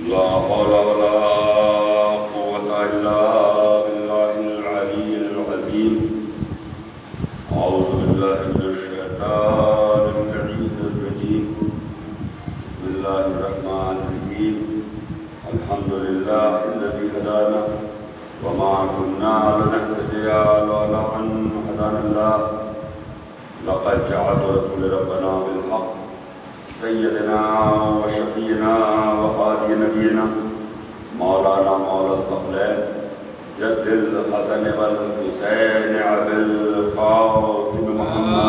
لا حول ولا قوة إلا بالله العلي العظيم. أعوذ بالله من الشيطان اللعين الرجيم. بسم الله الرحمن الرحيم. الحمد لله الذي هدانا وما كنا لنهتدي لولا أن هدانا الله. لقد جعلت رسول ربنا بالحق سيدنا وشفينا وهادي نبينا مولانا مولى الثقلين جد الحسن والحسين أبي القاسم محمد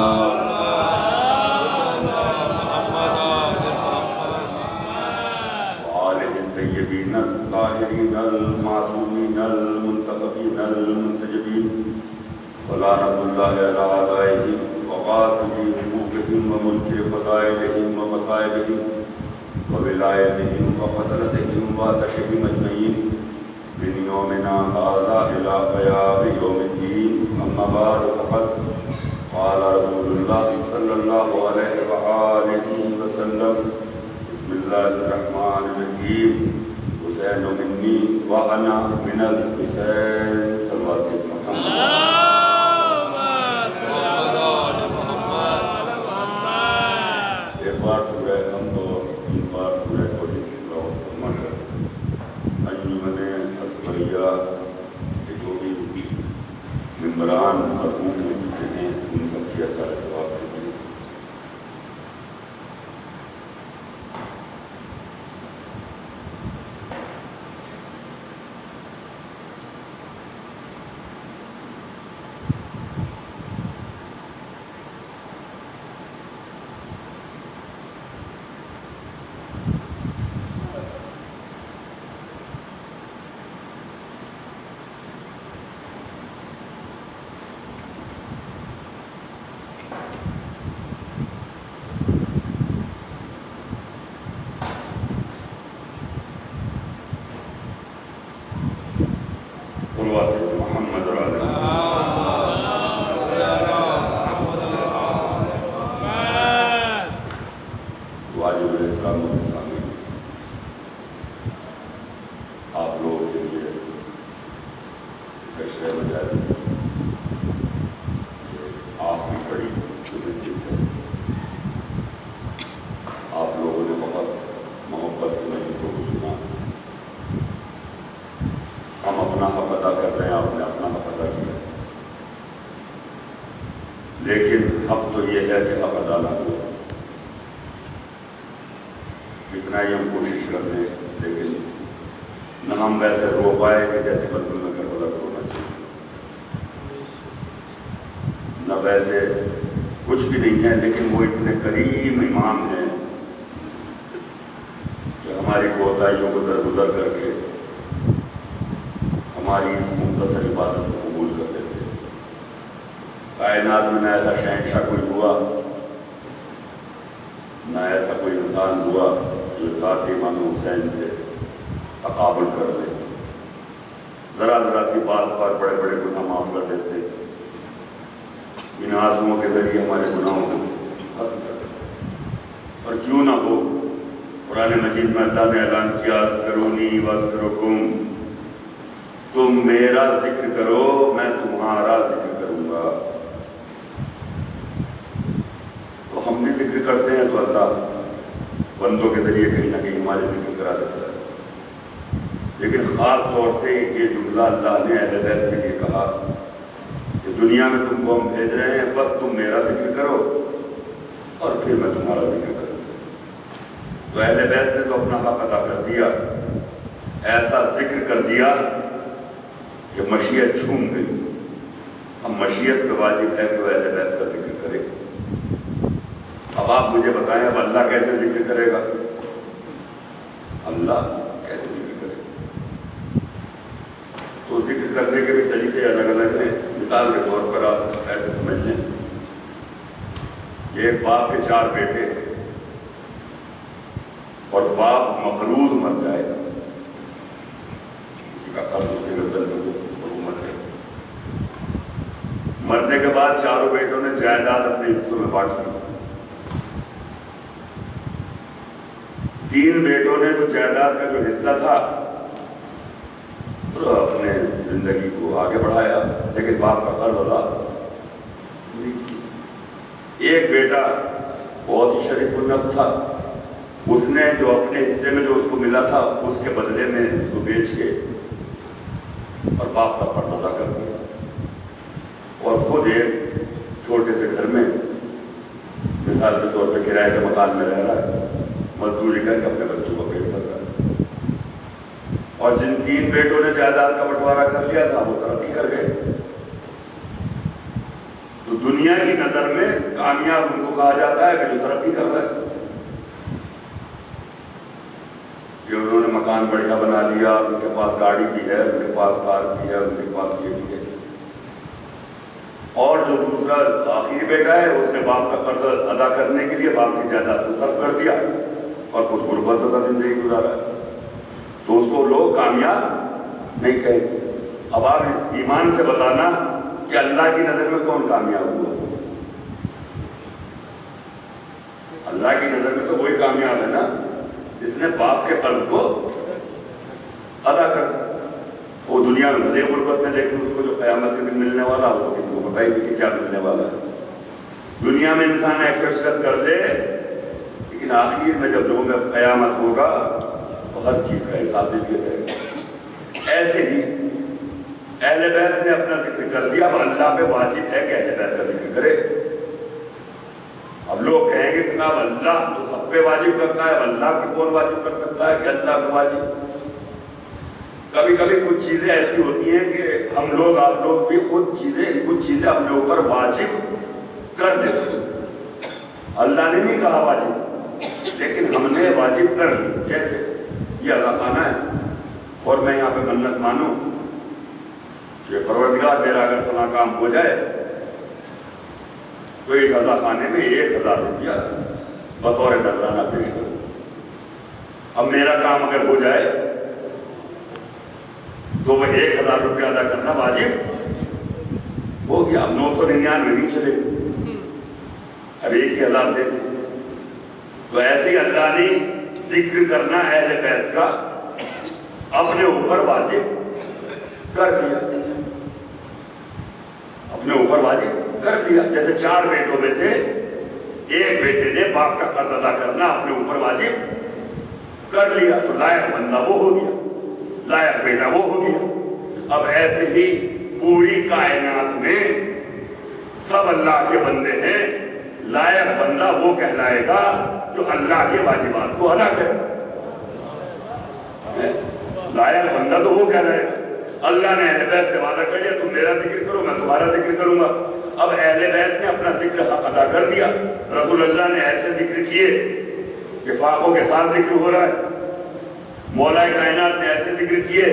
وآله الطيبين الطاهرين المعصومين المنتخبين المنتجبين ولعنة الله على أعدائهم وقاصدي حقوقهم ومنكر فضائلهم ومصائبهم وولايتهم وقتلتهم واتشهم أجمعين من يومنا هذا إلى قيام يوم الدين. أما بعد فقد قال رسول الله صلى الله عليه وآله وسلم بسم الله الرحمن الرحيم حسين مني وأنا من الحسين صلى الله عليه وسلم. کہ جو بھی ممبران مرحوم ہو چکے ہیں ان سب کی اثر ثواب کے لیے محمد واجب احترام کے سامنے آپ لوگوں کے لیے سشرے مجالس آخری کڑی زندگی سے آپ لوگوں نے بہت محبت سے مجھے کو سنا. ہم اپنا حق ادا کر رہے ہیں, آپ نے اپنا حق ادا کیا, لیکن حق تو یہ ہے کہ حق ادا نہ ہو. اتنا ہی ہم کوشش کر رہے ہیں, لیکن نہ ہم ویسے رو پائے کہ جیسے بلکل میں کربلا کو رونا چاہیے, نہ ویسے کچھ بھی نہیں ہے, لیکن وہ اتنے کریم امام ہیں کہ ہماری کوتاہیوں کو درگزر کر کے ہماری اس مختصر عبادت کو قبول کر لیتے. کائنات میں نہ ایسا شہنشاہ کوئی ہوا, نہ ایسا کوئی انسان ہوا جو ذات امام حسین سے تقابل کر لے. ذرا ذرا سی بات پر بڑے بڑے گناہ معاف کر دیتے, ان آنسوؤں کے ذریعے ہمارے گناہوں کو ختم کر دیتے. اور کیوں نہ ہو, قرآن مجید میں اللہ نے اعلان کیا اذکرونی واذکرکم, تم میرا ذکر کرو میں تمہارا ذکر کروں گا. تو ہم بھی ذکر کرتے ہیں تو اللہ بندوں کے ذریعے کہیں نہ کہیں ہمارے ذکر کرا دیتا ہے. لیکن خاص طور سے یہ جملہ اللہ نے اہل بیت کے لیے کہا کہ دنیا میں تم کو ہم بھیج رہے ہیں, بس تم میرا ذکر کرو اور پھر میں تمہارا ذکر کروں. تو اہل بیت نے تو اپنا حق ادا کر دیا, ایسا ذکر کر دیا کہ مشیت جھوم گئی. اب مشیت پہ واجب ہے کہ وہ اہل بیت کا ذکر کرے. اب آپ مجھے بتائیں, اب اللہ کیسے ذکر کرے گا؟ اللہ کیسے ذکر کرے گا؟ تو ذکر کرنے کے بھی طریقے الگ الگ ہیں. مثال کے طور پر آپ ایسے سمجھ لیں, ایک باپ کے 4 بیٹے اور باپ مقروض مر جائے گا, کسی کا قرض اس کے گردن میں حکومت ہے. مرنے کے بعد 4 بیٹوں نے جائیداد اپنے حصوں میں بانٹ لی. 3 بیٹوں نے تو جائیداد کا جو حصہ تھا تو اپنے زندگی کو آگے بڑھایا، لیکن باپ کا قرض ادا نہیں کیا۔ ایک بیٹا بہت ہی شریف النفس تھا، اس نے جو اپنے حصے میں جو اس کو ملا تھا اس کے بدلے میں اس کو بیچ کے اور باپ کا قرض ادا کر دیا، اور خود ایک چھوٹے سے گھر میں مثال کے طور پہ کرائے کے مکان میں رہ رہا ہے، مزدوری کر کے اپنے بچوں کو پیٹ کر رہا ہے۔ اور جن 3 بیٹوں نے جائیداد کا بٹوارا کر لیا تھا وہ ترقی کر گئے۔ تو دنیا کی نظر میں کامیاب ان کو کہا جاتا ہے کہ جو ترقی کر رہا ہے، کہ انہوں نے مکان بڑھیا بنا لیا، ان کے پاس گاڑی بھی ہے، ان کے پاس کار بھی ہے، ان کے پاس یہ بھی ہے۔ اور جو دوسرا آخری بیٹا ہے اس نے باپ کا قرض ادا کرنے کے لیے باپ کی جائیداد کو صرف کر دیا اور خود غربت زدہ زندگی گزارا ہے، تو اس کو لوگ کامیاب نہیں کہیں۔ اب آپ ایمان سے بتانا کہ اللہ کی نظر میں کون کامیاب ہوا؟ اللہ کی نظر میں تو وہی کامیاب ہے نا جس نے باپ کے قرض کو ادا کر دیا۔ وہ دنیا میں بھلے غربت میں، لیکن اس کو جو قیامت کے دن ملنے والا ہو تو کسی کو پتہ ہی نہیں کہ کیا ملنے والا ہے۔ دنیا میں انسان عیش و عشرت کر لے، لیکن آخر میں جب لوگوں میں قیامت ہوگا تو ہر چیز کا حساب دے دیا جائے گا۔ ایسے ہی اہل بیت نے اپنا ذکر کر دیا، اب اللہ پہ واجب ہے کہ اہل بیت کا ذکر کرے۔ اب لوگ کہیں گے کہ صاحب اللہ تو سب پہ واجب کرتا ہے، اب اللہ پہ کون واجب کر سکتا ہے کہ اللہ پہ واجب؟ کبھی کبھی کچھ چیزیں ایسی ہوتی ہیں کہ ہم لوگ آپ لوگ بھی خود کچھ چیزیں اپنے اوپر واجب کر لیتے ہیں۔ اللہ نے نہیں کہا واجب، لیکن ہم نے واجب کر لی۔ جیسے یہ اذا خانہ ہے اور میں یہاں پہ منت مانوں کہ پروردگار میرا اگر فلاں کام ہو جائے تو اس اذا خانے میں 1000 روپیہ بطور نذرانہ پیش کروں۔ اب میرا کام اگر ہو جائے تو وہ 1000 روپیہ ادا کرنا واجب ہو گیا۔ اب 999 نہیں چلے، اب 1000 دے دیں۔ تو ایسے ہی اللہ نے ذکر کرنا اہل بیت کا اپنے اوپر واجب کر دیا، اپنے اوپر واجب کر دیا۔ جیسے 4 بیٹوں میں سے ایک بیٹے نے باپ کا قرض ادا کرنا اپنے اوپر واجب کر لیا، تو لائق بندہ وہ ہو گیا، لائق بیٹا وہ ہو گیا۔ اب ایسے ہی پوری کائنات میں سب اللہ کے بندے ہیں، لائق بندہ وہ کہلائے گا جو اللہ کے واجبات کو ادا کرے۔ لائق بندہ تو وہ کہلائے گا۔ اللہ نے اہل بیت سے وعدہ کر لیا تم میرا ذکر کرو میں تمہارا ذکر کروں گا۔ اب اہل بیت نے اپنا ذکر حق ادا کر دیا، رسول اللہ نے ایسے ذکر کیے کہ فاقوں کے ساتھ ذکر ہو رہا ہے، مولا کائنات نے ایسے ذکر کیے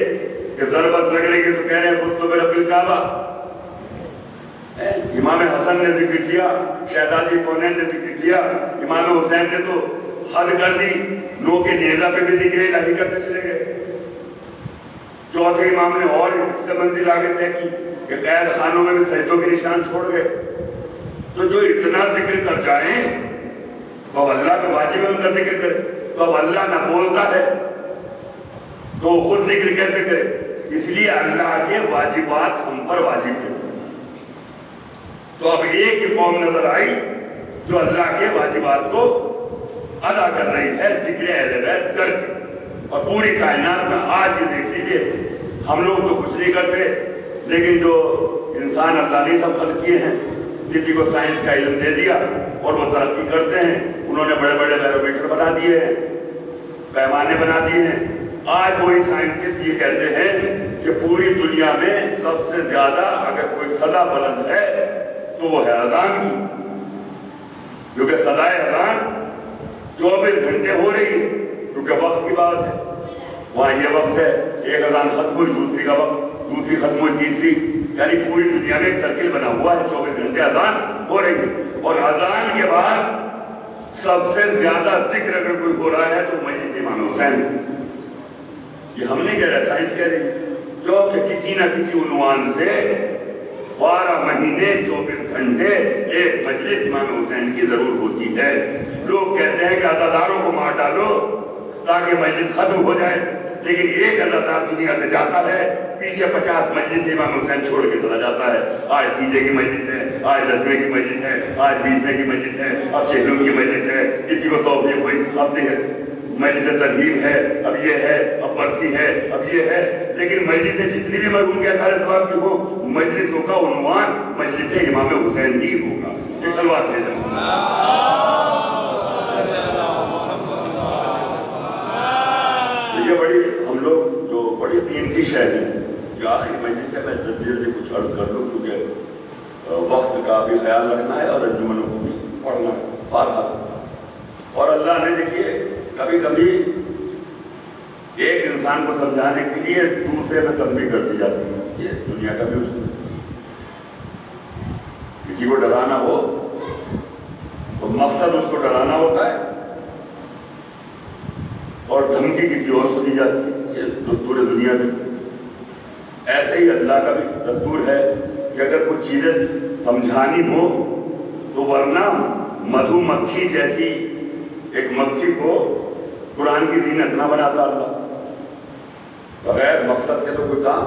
کہ ضربت لگ رہی ہے تو کہہ رہے ہیں خود تو برب الکعبہ۔ امام حسن نے ذکر کیا، شہزادی کونین نے ذکر کیا، امام حسین نے تو حد کر دی، نو کے نیزہ پہ بھی ذکر الہی کرتے چلے گئے۔ چوتھے امام نے اور اس سے منزل آگے طے کی کہ قید خانوں میں بھی سجدوں کے نشان چھوڑ گئے۔ تو جو اتنا ذکر کر جائیں تو اب اللہ پہ واجب ہے ان کا ذکر کرے، تو اب اللہ نہ بولتا ہے تو خود ذکر کیسے کرے؟ اس لیے اللہ کے واجبات ہم پر واجب ہیں۔ تو اب ایک ہی قوم نظر آئی جو اللہ کے واجبات کو ادا کر رہی ہے ذکر اہل بیت کر کے۔ اور پوری کائنات میں آج یہ دیکھ لیجیے، ہم لوگ تو کچھ نہیں کرتے، لیکن جو انسان اللہ نے سب خلق کیے ہیں، کسی کو سائنس کا علم دے دیا اور وہ ترقی کرتے ہیں، انہوں نے بڑے بڑے بیرومیٹر بنا دیے ہیں، پیمانے بنا دیے ہیں۔ آج وہی سائنٹسٹ یہ کہتے ہیں کہ پوری دنیا میں سب سے زیادہ اگر کوئی صدا بلند ہے تو وہ ہے اذان کی، کیونکہ صدائے اذان 24 گھنٹے ہو رہی ہے، کیونکہ وقت کی بات ہے۔ وہاں یہ وقت ہے ایک اذان ختم ہوئی دوسری کا وقت، دوسری ختم ہوئی تیسری، یعنی پوری دنیا میں ایک سرکل بنا ہوا ہے، 24 گھنٹے اذان ہو رہی ہے۔ اور اذان کے بعد سب سے زیادہ ذکر اگر کوئی ہو رہا ہے تو مجلس امام حسین۔ یہ ہم نہیں کہہ رہے، سائنس کہہ رہی ہے، کیونکہ کسی نہ کسی عنوان سے 12 مہینے 24 گھنٹے ایک مجلس امام حسین کی ضرور ہوتی ہے۔ لوگ کہتے ہیں کہ عزاداروں کو مار ڈالو، تاکہ مجلس ختم ہو جائے، لیکن ایک اللہ تعالیٰ دنیا سے جاتا ہے، پیچھے 50 مجلس امام حسین چھوڑ کے چلا جاتا ہے. آج تیجے کی مجلس ہے، آج 10ویں کی مجلس ہے، آج 20ویں کی مجلس ہے، اب 6ویں کی مجلس ہے، کسی کو توفیق ہوئی اب مجلس ترغیب ہے، اب یہ ہے، اب برسی ہے، اب یہ ہے. لیکن مجلسیں جتنی بھی مرحوم کے سارے سباب کی ہو، مجلسوں کا عنوان مجلس امام حسین ہی ہوگا. یہ سلوات لے جائیں. تو یہ بڑی ہم لوگ جو بڑی قیمتی شے ہے، جو آخری مجلس ہے، میں جلدی کچھ عرض کر لوں کیونکہ وقت کا بھی خیال رکھنا ہے اور انجمنوں کو بھی پڑھنا ہے بہرحال. اور اللہ نے دیکھیے کبھی کبھی ایک انسان کو سمجھانے کے لیے دوسرے میں تنبیہ کر دی جاتی ہے. یہ دنیا کا بھی اصول ہے. کسی کو ڈرانا ہو تو مقصد اس کو ڈرانا ہوتا ہے اور دھمکی کسی اور کو دی جاتی ہے. یہ دستور دنیا بھی. ایسے ہی اللہ کا بھی دستور ہے کہ اگر کچھ چیزیں سمجھانی ہو تو ورنہ مدھو مکھی جیسی ایک مکھی کو قرآن کی زینت نہ بناتا اللہ. بغیر مقصد کے تو کوئی کام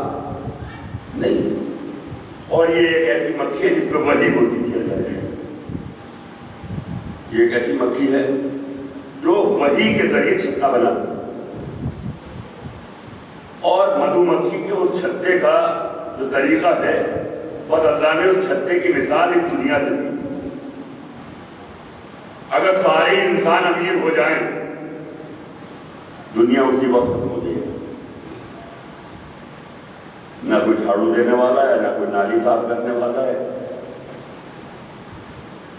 نہیں. اور یہ ایک ایسی مکھی ہے جس پہ وحی ہوتی تھی اللہ کی. یہ ایک ایسی مکھی ہے جو وحی کے ذریعے چھتا بناتی. اور مدھو مکھی کے اس چھتے کا جو طریقہ ہے، بس اللہ نے اس چھتے کی مثال اس دنیا سے دی. اگر سارے انسان امیر ہو جائیں، دنیا اسی وقت ختم ہو جائے. نہ کوئی جھاڑو دینے والا ہے، نہ کوئی نالی صاف کرنے والا ہے،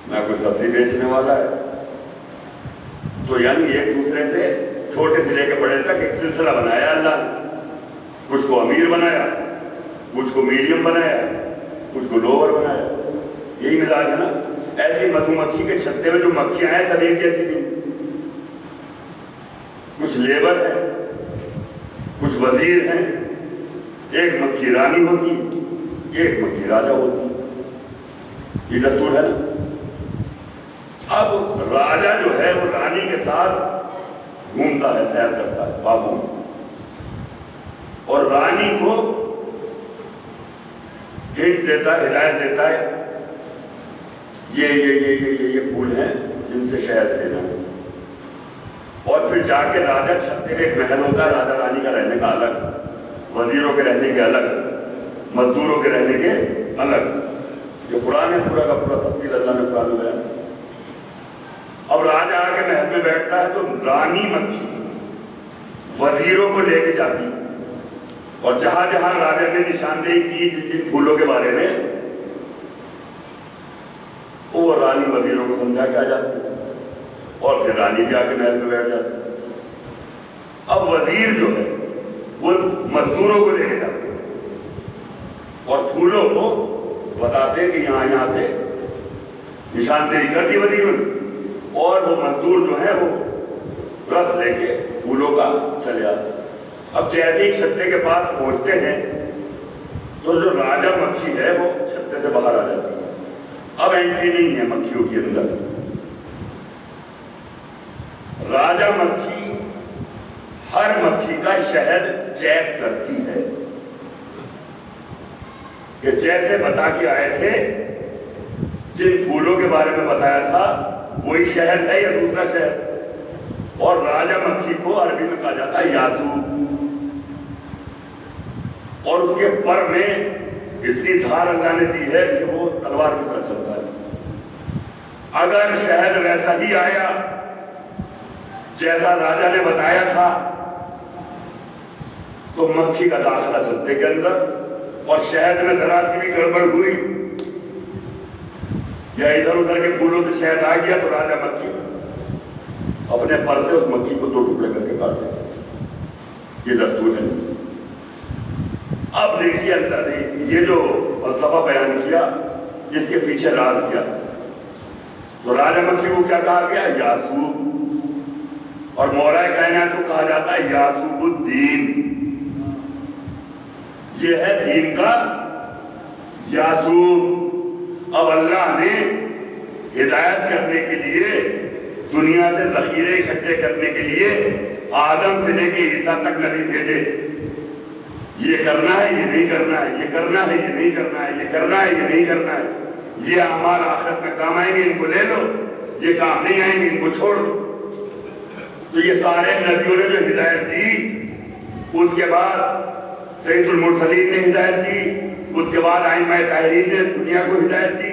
نہ کوئی سبزی بیچنے والا ہے. تو یعنی ایک دوسرے سے چھوٹے سے لے کے بڑے تک ایک سلسلہ بنایا اللہ نے. کچھ کو امیر بنایا، کچھ کو میڈیم بنایا، کچھ کو لوور بنایا. یہی مزاج ہے نا. ایسی مدھو مکھی کے چھتے میں جو مکھیاں ہیں سب ایک جیسی تھیں. کچھ لیبر ہیں، کچھ وزیر ہیں. ایک مکھی رانی ہوتی ہے، ایک مکھی راجہ ہوتی ہے. یہ دستور ہے نا. اب راجہ جو ہے وہ رانی کے ساتھ گھومتا ہے، سیر کرتا ہے باغوں میں، اور رانی کو ہنٹ دیتا ہے، ہدایت دیتا ہے، یہ پھول ہیں جن سے شہد لینا ہے. اور پھر جا کے راجہ چھتے میں ایک محل ہوتا ہے، راجہ رانی کا رہنے کا الگ، وزیروں کے رہنے کے الگ، مزدوروں کے رہنے کے الگ. یہ قرآن ہے پورا کا پورا تفصیل اللہ نے قرآن میں بیان. اب راجہ آ کے محل میں بیٹھتا ہے تو رانی مکھی وزیروں کو لے کے جاتی، اور جہاں جہاں راجہ نے نشاندہی کی جن پھولوں کے بارے میں، وہ رانی وزیروں کو سمجھا کے آ جاتی ہے، اور پھر رانی بھی آ کے محل میں بیٹھ جاتی ہے. اب وزیر جو ہے وہ مزدوروں کو لے کے جاتے ہیں اور پھولوں کو بتاتے کہ یہاں سے نشاندہی کر دی وزیروں نے، اور وہ مزدور جو ہیں وہ رس لے کے پھولوں کا چلے آتے. اب جیسے ہی چھتے کے پاس پہنچتے ہیں تو جو راجہ مکھی ہے وہ چھتے سے باہر آ جاتی ہے. اب انٹری نہیں ہے مکھیوں کے اندر. راجہ مکھی ہر مکھی کا شہد چیک کرتی ہے کہ جیسے بتا کے آئے تھے، جن پھولوں کے بارے میں بتایا تھا وہی شہد ہے یا دوسرا شہد. اور راجہ مکھی کو عربی میں کہا جاتا ہے یاسو، اور اس کے پر میں اتنی دھار اللہ نے دی ہے کہ وہ تلوار کی طرح چلتا ہے. اگر شہد ویسا ہی آیا جیسا راجہ نے بتایا تھا تو مکھی کا داخلہ چھتے کے اندر، اور شہد میں ذرا سی بھی گڑبڑ ہوئی یا ادھر ادھر کے پھولوں سے شہد آ گیا تو راجہ مکھی اپنے پر سے اس مکھی کو 2 ٹکڑے کر کے کاٹ دیا. یہ دستور ہے. اب دیکھیے اللہ نے یہ جو فلسفہ بیان کیا، جس کے پیچھے راز کیا. تو راجہ مکھی کو کیا کہا گیا؟ یاسوب. اور مولا کائنات کو کہا جاتا ہے یاسوب الدین. یہ ہے دین کا یاسوب. اب اللہ نے ہدایت کرنے کے لیے، دنیا سے ذخیرے اکٹھے کرنے کے لیے آدم سے لے کے عیسیٰ تک نبی بھیجے، یہ کرنا ہے یہ نہیں کرنا ہے، یہ کرنا ہے یہ نہیں کرنا ہے، یہ کرنا ہے یہ نہیں کرنا ہے، یہ اعمال آخرت میں کام آئیں گے ان کو لے لو، یہ کام نہیں آئیں گے ان کو چھوڑ دو۔ تو یہ سارے نبیوں نے جو ہدایت دی، اس کے بعد سید المرسلین نے ہدایت دی، اس کے بعد ائمہ طاہرین نے دنیا کو ہدایت دی،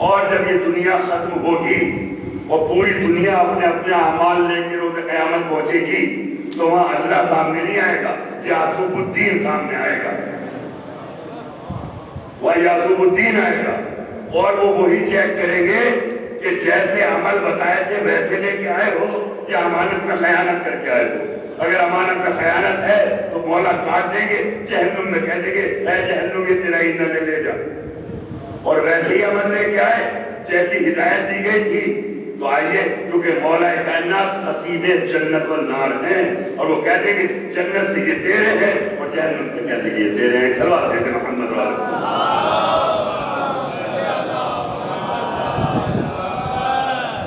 اور جب یہ دنیا ختم ہوگی اور پوری دنیا اپنے اپنے اعمال لے کے روز قیامت پہنچے گی، تو وہاں اللہ سامنے نہیں آئے گا، یعقوب الدین سامنے آئے گا، وہاں یعقوب الدین آئے گا، اور وہ وہی چیک کریں گے کہ جیسے عمل بتائے تھے ویسے لے کے آئے ہو یا امانت میں خیانت کر کے آئے ہو۔ اگر امانت میں خیانت ہے تو مولا کاٹ دیں گے، جہنم میں کہہ دیں گے اے جہنم یہ تیرا ایندھن لے جا، اور ویسے ہی عمل لے کے آئے جیسی ہدایت دی گئی تھی۔ تو آئیے، کیونکہ مولا کائنات قسیم جنت و نار ہیں، اور وہ کہتے ہیں کہ جنت سے یہ تیرے ہیں اور جہنم سے کہتے ہیں کہ یہ تیرے ہیں۔ صلوات دے محمد والے۔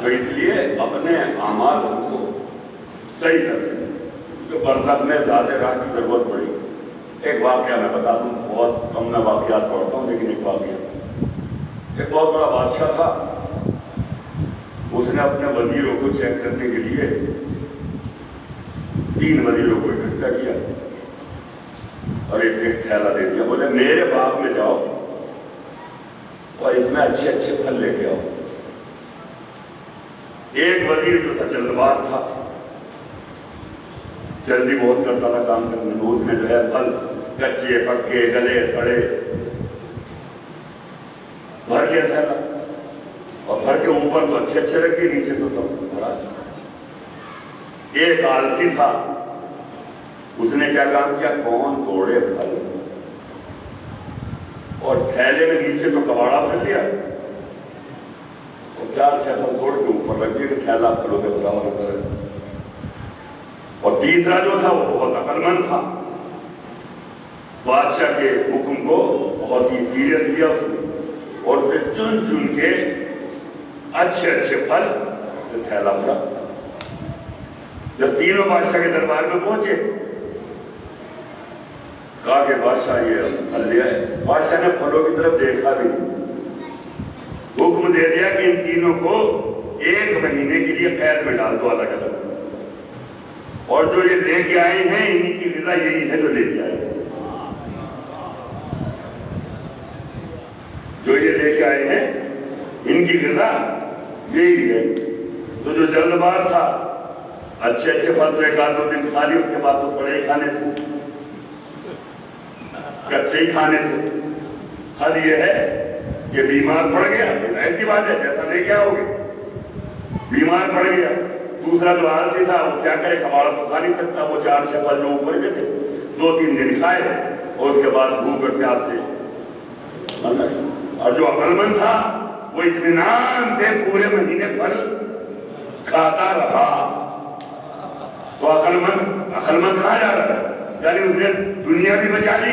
تو اس لیے اپنے اعمال کو صحیح کریں، جو برزخ میں زیادہ راہ کی ضرورت پڑی۔ ایک واقعہ میں بتا دوں، بہت کم میں واقعات پڑھتا ہوں لیکن ایک واقعہ، ایک بہت بڑا بادشاہ تھا، اس نے اپنے وزیروں کو چیک کرنے کے لیے 3 وزیروں کو اکٹھا کیا اور ایک تھیلا دے دیا، بولے میرے باغ میں جاؤ اور اس میں اچھے اچھے پھل لے کے آؤ۔ ایک وزیر جو تھا جلد باز تھا، جلدی بہت کرتا تھا کام کرنے میں، اس نے جو ہے پھل کچے پکے گلے سڑے بھر لیا تھیلا، اور بھر کے اوپر تو اچھے اچھے رکھے، نیچے تو سب بھرا۔ ایک آلسی تھا، اس نے کیا کام کیا، کون توڑے پھل، اور تھیلے میں نیچے تو کباڑا بھر لیا اور 4-6 پھل توڑ کے اوپر رکھ دیا کہ تھیلا پھلوں سے بھرا ہوا نظر ہے۔ اور تیسرا جو تھا وہ بہت عقل مند تھا، بادشاہ کے حکم کو بہت ہی سیریس لیا اس نے، اور اس نے چن چن کے اچھے اچھے پھل سے تھیلا بھرا۔ جب تینوں بادشاہ کے دربار میں پہنچے، کہا کہ بادشاہ یہ پھل لیا ہے۔ بادشاہ نے پھلوں کی طرف دیکھا بھی نہیں، حکم دے دیا کہ ان تینوں کو 1 مہینے کے لیے قید میں ڈال دو الگ الگ، اور جو یہ لے کے آئے ہیں انہی کی غذا یہی ہے جو لے کے آئے ہیں، جو یہ لے کے آئے ہیں ان کی غذا یہی ہے۔ تو جو جلد باز تھا، اچھے اچھے پھل تو 1-2 دن کھا لی، اس کے بعد تو تھوڑے ہی کھانے تھے، کچے ہی کھانے تھے۔ حل یہ ہے کہ بیمار پڑ گیا، ایسی بات ہے جیسا لے کے آؤ گے، بیمار پڑ گیا۔ دوسرا جو آلسی تھا وہ کیا کرے، کباڑا تو کھا نہیں سکتا، وہ 4-6 پھل جو اوپر کے تھے 2-3 دن کھائے، اور اس کے بعد بھوک اور پیاس سے مرنا شروع۔ اور جو عقل مند تھا وہ اطمینان سے پورے مہینے پھل کھاتا رہا۔ تو عقل مند کھا جا رہا ہے، یعنی اس نے دنیا بھی بچا لی۔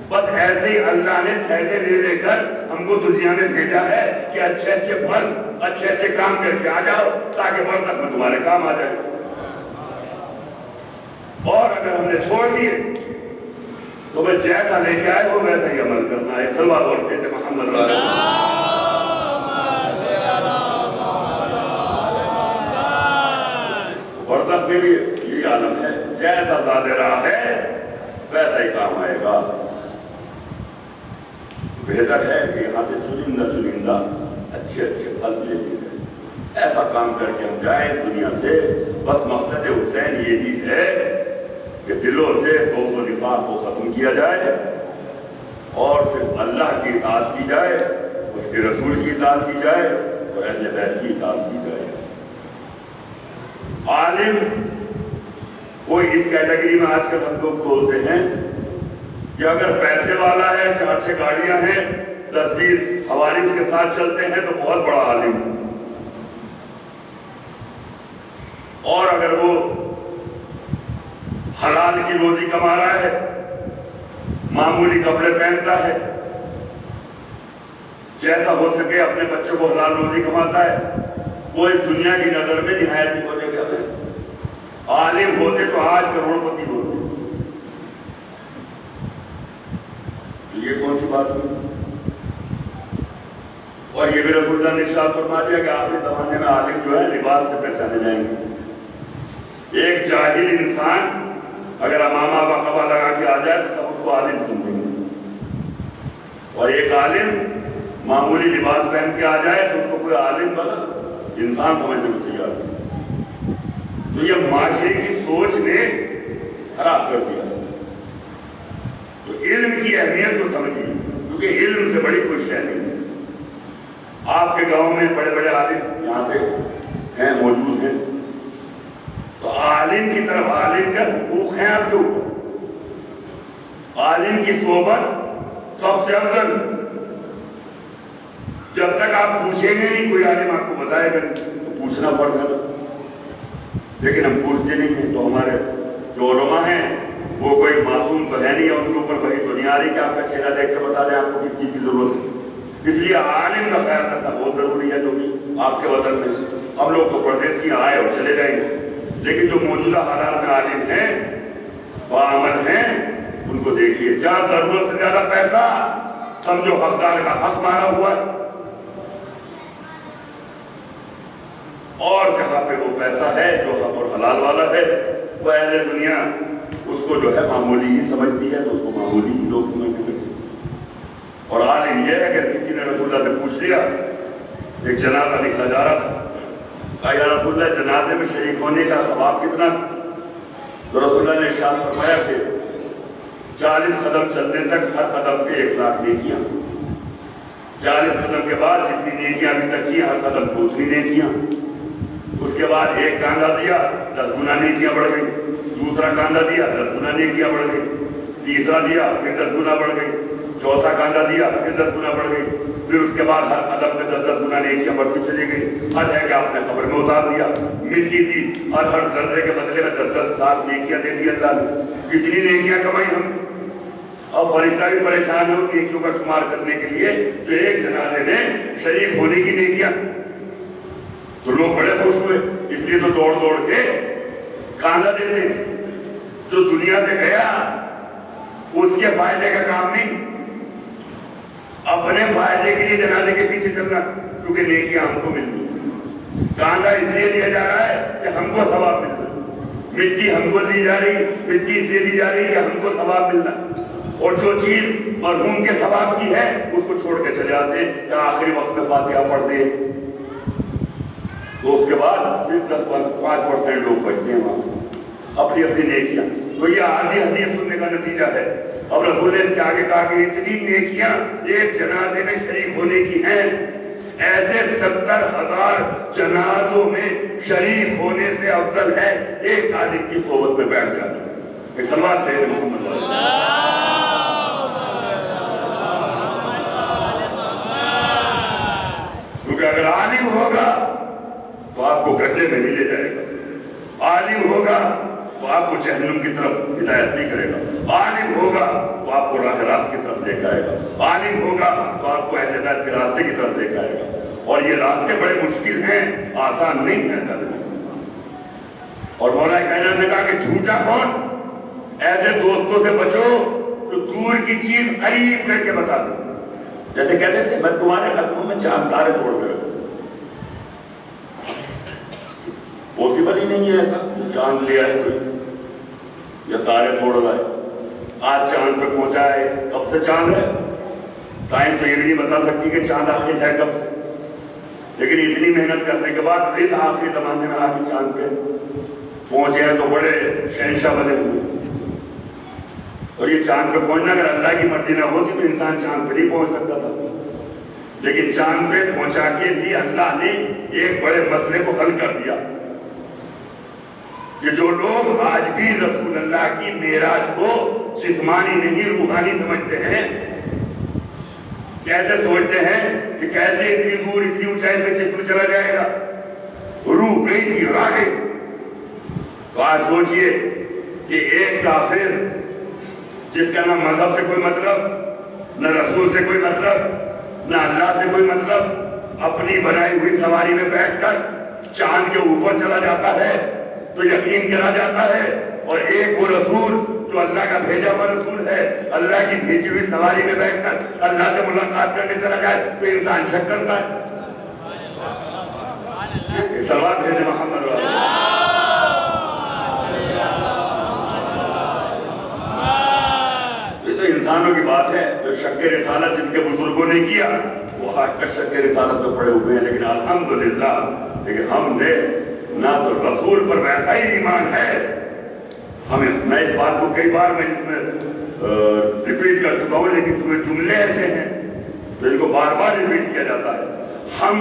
بس ایسے ہی اللہ نے تھیلے لے کر ہم کو دنیا میں بھیجا ہے کہ اچھے اچھے پھل اچھے اچھے کام کر کے آ جاؤ، تاکہ برزخ میں تمہارے کام آ جائے۔ اور اگر ہم نے چھوڑ دیے تو بس جیسا لے کے آئے ہو ویسا ہی عمل کرنا ہے۔ صلوات اور کہتے محمد رسول اللہ۔ برزخ میں بھی یہی عالم ہے، جیسا زیادہ راہ ہے ویسا ہی کام آئے گا۔ بہتر ہے کہ یہاں سے چنندہ اچھے اچھے پھل لے کے جائیں، ایسا کام کر کے ہم جائیں دنیا سے۔ بس مقصد حسین یہی ہے کہ دلوں سے بغض و نفاق کو ختم کیا جائے، اور صرف اللہ کی اطاعت کی جائے، اس کے رسول کی اطاعت کی جائے، اور اہل بیت کی اطاعت کی جائے۔ عالم کوئی اس کیٹیگری میں آج کل ہم لوگ بولتے ہیں کہ اگر پیسے والا ہے، 4-6 گاڑیاں ہیں، 10-20 حواریوں کے ساتھ چلتے ہیں تو بہت بڑا عالم ہے، اور اگر وہ حلال کی روزی کما رہا ہے، معمولی کپڑے پہنتا ہے، جیسا ہو سکے اپنے بچوں کو حلال روزی کماتا ہے، وہ اس دنیا کی نظر میں نہایت ہی بولے گا ہے۔ عالم ہوتے تو آج کروڑپتی ہوتے. تو یہ کون سی بات ہوئی؟ اور یہ بھی رسول اللہ نے ارشاد فرما دیا کہ آخری زمانے میں عالم جو ہے لباس سے پہچانے جائیں گے. ایک جاہل انسان اگر امامہ بقبہ لگا کے آ جائے تو سب اس کو عالم سمجھیں گے، اور ایک عالم معمولی لباس پہن کے آ جائے تو اس کو کوئی عالم بنا انسان سمجھنے کو تیار نہیں. تو یہ معاشرے کی سوچ نے خراب کر دیا. تو علم کی اہمیت کو سمجھیے، کیونکہ علم سے بڑی کوئی شے نہیں. آپ کے گاؤں میں بڑے بڑے عالم یہاں سے ہیں، موجود ہیں، تو عالم کی طرف عالم کے حقوق ہیں آپ کے اوپر. عالم کی صحبت سب سے افضل. جب تک آپ پوچھیں گے نہیں کوئی عالم آپ کو بتائے گا نہیں، تو پوچھنا پڑ گا. لیکن ہم پوچھتے نہیں ہیں، تو ہمارے جو علماء ہیں وہ کوئی معصوم تو ہے نہیں، اور ان کے اوپر وہی تو نہیں آ رہی کہ آپ کا چہرہ دیکھ کے بتا دیں آپ کو کس چیز کی ضرورت ہے. اس لیے عالم کا خیال رکھنا بہت ضروری ہے. جو بھی آپ کے وطن میں ہم لوگ تو پردیسی آئے اور چلے جائیں گے، لیکن جو موجودہ حالات میں عالم ہیں، باعمل ہیں، ان کو دیکھیے. جہاں ضرورت سے زیادہ پیسہ سمجھو حقدار کا حق مارا ہوا ہے، اور جہاں پہ وہ پیسہ ہے جو حق اور حلال والا ہے وہ اہل دنیا اس کو جو ہے معمولی ہی سمجھتی ہے، تو اس کو معمولی ہی لوگ سمجھنے لگتے. اور عالم یہ ہے کہ کسی نے رسول اللہ سے پوچھ لیا، ایک جنازہ نکلا جا رہا تھا، کہا یا رسول اللہ جنازے میں شریک ہونے کا ثواب کتنا؟ تو رسول اللہ نے ارشاد فرمایا کہ 40 قدم چلنے تک ہر قدم پہ 1 لاکھ نیکیاں، 40 قدم کے بعد جتنی نیکیاں ابھی تک کی ہر قدم پہ اتنی نیکیاں. اس کے بعد ایک کاندھا دیا 10 گنا نیکیاں بڑھ گئی، دوسرا کاندھا دیا 10 گنا نیکیاں بڑھ گئی، تیسرا دیا پھر 10 گنا بڑھ گئی، چوتھا کاندھا دیا پھر 10 گنا بڑھ گئی. پھر اس کے بعد ہر قدم پہ 10 گنا نیکیاں بڑھتی چلی گئی. حد ہے کہ آپ نے قبر میں اتار دیا، مٹی دی، ہر ذرے کے بدلے میں 10 لاکھ نیکیاں دے دی اللہ نے. کتنی نیکیاں کمائی ہم. اور فرشتہ بھی پریشان ہے ان نیکیوں کا شمار کرنے کے لیے جو ایک جنازے میں شریک ہونے کی نیکیاں. تو لوگ بڑے خوش ہوئے، اس لیے تو دوڑ دوڑ کے کاندھا دیتے. جو دنیا سے گیا اس کے فائدے کا کام نہیں، اپنے فائدے کے لیے جنازے کے پیچھے چلنا، کیونکہ نیکیاں ہم کو مل رہی. کاندھا اس لیے دیا جا رہا ہے کہ ہم کو ثواب مل رہا ہے. مٹی ہم کو دی جا رہی، مٹی اس لیے دی جا رہی کہ ہم کو ثواب ملنا. اور جو چیز مرحوم کے ثواب کی ہے اس کو چھوڑ کے چلے آتے یا آخری وقت میں فاتحہ پڑھتے. تو اس کے بعد پھر 5% لوگ بچتے ہیں وہاں اپنی اپنی نیکیاں. تو یہ آدھی حدیث سننے کا نتیجہ ہے. اب رسول نے اس کے آگے کہا کہ اتنی نیکیاں ایک جنازے میں شریک ہونے کی ہیں، ایسے 70,000 جنازوں میں شریک ہونے سے افضل ہے ایک عالم کی صحبت میں بیٹھ جانا. ایک سلوات دے محمد کیونکہ اگر عالم ہوگا تو آپ کو گڈھے میں نہیں لے جائے گا. عالم ہوگا تو آپ کو جہنم کی طرف ہدایت نہیں کرے گا. عالم ہوگا تو آپ کو راہ راست کی طرف لے کے آئے گا. عالم ہوگا تو آپ کو اہل بیت کے راستے کی طرف لے کے آئے گا. اور یہ راستے بڑے مشکل ہیں، آسان نہیں ہے. اور مولا کائنات نے کہا کہ جھوٹا کون؟ ایسے دوستوں سے بچو جو دور کی چیز قریب کر کے بتا دو. جیسے کہتے تھے میں تمہارے قدموں میں چاند تارے توڑ دے. پاسبل ہی نہیں ہے ایسا. چاند لے آئے کوئی یا تارے توڑ رہا ہے. آج چاند پہ پہنچا ہے، کب سے چاند ہے؟ سائنس تو یہ بھی نہیں بتا سکتی کہ چاند آخر ہے کب سے. لیکن اتنی محنت کرنے کے بعد اس آخری زمانے میں آگے چاند پہ پہنچے ہیں تو بڑے شہنشاہ بنے ہوئے. اور یہ چاند پہ پہنچنا اگر اللہ کی مرضی نہ ہوتی تو انسان چاند پہ نہیں پہنچ سکتا تھا. لیکن چاند پہ پہنچا کے بھی اللہ نے ایک بڑے مسئلے کو حل کر دیا کہ جو لوگ آج بھی رسول اللہ کی معراج کو جسمانی نہیں روحانی سمجھتے ہیں، کیسے سوچتے ہیں کہ کیسے اتنی دور اتنی اونچائی پہ جسم چلا جائے گا، روح گئی تھی اور آ گئی. تو آج سوچئے کہ ایک کافر جس کا نہ مذہب سے کوئی مطلب، نہ رسول سے کوئی مطلب، نہ اللہ سے کوئی مطلب، اپنی بنائی ہوئی سواری میں بیٹھ کر چاند کے اوپر چلا جاتا ہے. تو یقین کرا جاتا ہے، اور ایک وہ رسول جو اللہ کا بھیجا ہوا رسول ہے، اللہ کی بھیجی ہوئی سواری میں بیٹھ کر اللہ سے ملاقات کرنے چلا جائے تو انسان شک کرتا ہے۔ صلوات بھیجے محمد رسول اللہ۔ یہ تو انسانوں کی بات ہے، جو شک رسالت جن کے بزرگوں نے کیا وہ آج تک شک رسالت میں پڑے ہوئے ہیں، لیکن الحمدللہ لیکن ہم نے نہ تو رسول پر ویسا ہی ایمان ہے، میں اس بات کو کئی بار میں اس میں ریپیٹ کر چکا ہوں، لیکن جو جملے ایسے ہیں تو ان کو بار بار ریپیٹ کیا جاتا ہے۔ ہم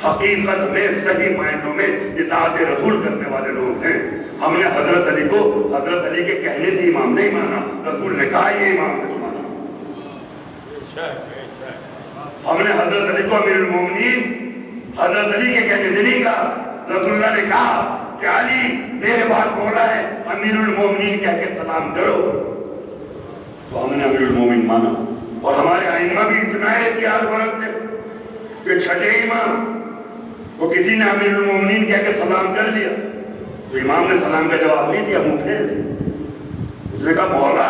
حقیقت میں صحیح معنوں میں اطاعت رسول کرنے والے لوگ ہیں۔ ہم نے حضرت علی کو حضرت علی کے کہنے سے امام نہیں مانا، رسول نے کہا یہ امام ہے تو مانا۔ ہم نے حضرت علی کو امیر المومنین حضرت علی کے کہنے سے نہیں کہا، رسول اللہ نے کہا کہ علی میرے بعد بولا ہے امیر المومنین کہہ کے سلام کرو، تو ہم نے امیر المومنین مانا۔ اور ہمارے ائمہ بھی اتنا احتیاط برتتے کہ چھٹے امام کو کسی نے امیر المومنین کہہ کے سلام کر لیا تو امام نے سلام کا جواب نہیں دیا، منہ پھیر دیا۔ اس نے کہا مولا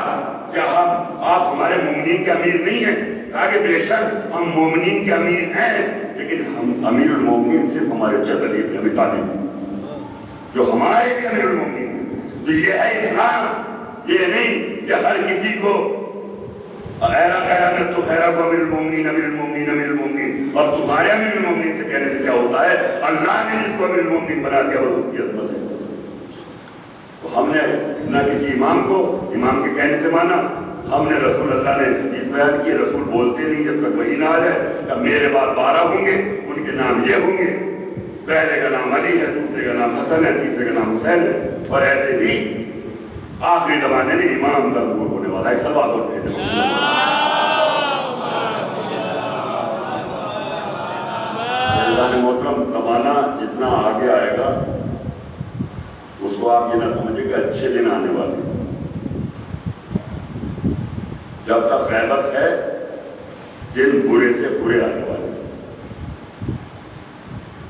کیا آپ ہمارے مومنین کے امیر نہیں ہیں؟ کہا کہ بے شک ہم مومنین کے امیر ہیں، لیکن ہم امیر المومنین صرف ہمارے جد علی بن ابی طالب جو ہمارے بھی امیر المومنین ہیں۔ تو یہ ہے اسلام، یہ نہیں کہ ہر کسی کو ایرا کہہ رہا تو خیرہ کو امیر المومنین امیر المومنین امیر المومنین، اور تمہارے امیر المومنین سے کہنے سے کیا ہوتا ہے؟ اللہ نے جس کو امیر المومنین بنا دیا وہ اس کی عظمت ہے۔ تو ہم نے نہ کسی امام کو امام کے کہنے سے مانا، ہم نے رسول اللہ نے حدیث بیان کی رسول بولتے نہیں جب تک وحی نہ آ جائے کہ میرے بعد 12 ہوں گے، ان کے نام یہ ہوں گے، پہلے کا نام علی ہے، دوسرے کا نام حسن ہے، تیسرے کا نام حسین ہے، اور ایسے ہی آخری زمانے میں امام کا ظہور ہونے والا ہے۔ صلوات اور بھیجے محترم، زمانہ جتنا آگے آئے گا اس کو آپ یہ نہ سمجھے کہ اچھے دن آنے والے ہیں۔ جب تک غیبت ہے دن برے سے برے آنے والے ہیں۔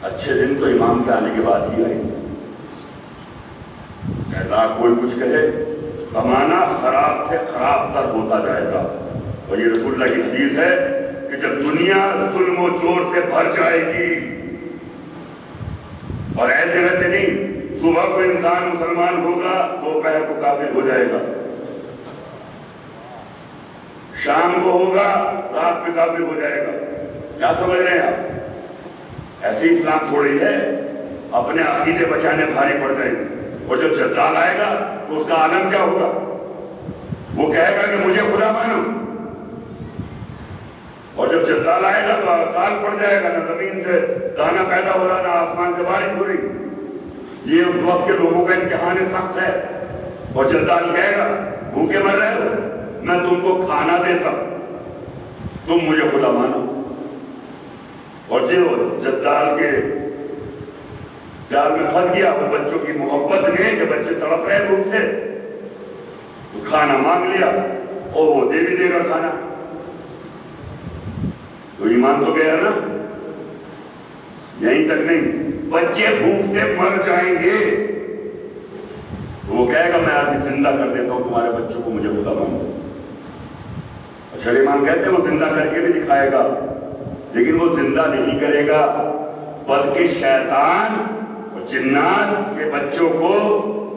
اچھے دن تو امام کے آنے کے بعد ہی آئیں گے۔ ایسا کوئی کچھ کہے زمانہ خراب سے خراب تر ہوتا جائے گا، اور یہ رسول اللہ کی حدیث ہے کہ جب دنیا ظلم و جور سے بھر جائے گی، اور ایسے ویسے نہیں، صبح کو انسان مسلمان ہوگا دوپہر کو کافر ہو جائے گا، شام کو ہوگا رات میں کافر ہو جائے گا۔ کیا سمجھ رہے ہیں آپ؟ ایسی اسلام تھوڑی ہے، اپنے عقیدے بچانے بھاری پڑ جائے گا، اور جب جدال آئے گا تو اس کا عالم کیا ہوگا؟ وہ کہے گا کہ مجھے خدا مانو، اور جب جدال آئے گا تو اکال پڑ جائے گا، نہ زمین سے دانا پیدا ہو رہا نہ آسمان سے بارش ہو رہی۔ یہ اس وقت کے لوگوں کا امتحان سخت ہے، اور جدال کہے گا بھوکے مر رہے ہو، میں تم کو کھانا دیتا تم مجھے خدا مانو۔ اور جو جدال کے جال میں پھنس گیا وہ بچوں کی محبت میں کہ بچے تڑپ رہے بھوک سے، تو کھانا مانگ لیا اور وہ دے بھی دے گا کھانا، تو ایمان تو گیا نا۔ یہیں تک نہیں، بچے بھوک سے مر جائیں گے تو وہ کہے گا میں آج زندہ کر دیتا ہوں تمہارے بچوں کو، مجھے خدا مانو۔ اچھا امام کہتے ہیں وہ زندہ کر کے بھی دکھائے گا، لیکن وہ زندہ نہیں کرے گا، بلکہ شیطان اور جنات کے بچوں کو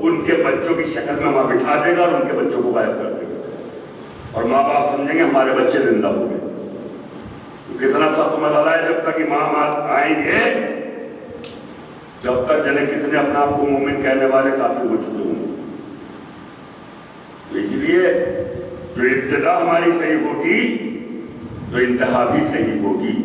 ان کے بچوں کی شکل میں وہاں بٹھا دے گا اور ان کے بچوں کو غائب کر دے گا، اور ماں باپ سمجھیں گے ہمارے بچے زندہ ہو گئے۔ تو کتنا سخت مسئلہ ہے، جب تک امام آئیں گے جب تک جنہیں کتنے اپنا آپ کو مومن کہنے والے کافی ہو چکے ہوں۔ تو اس لیے جو ابتدا ہماری صحیح ہوگی تو انتہا بھی صحیح ہوگی۔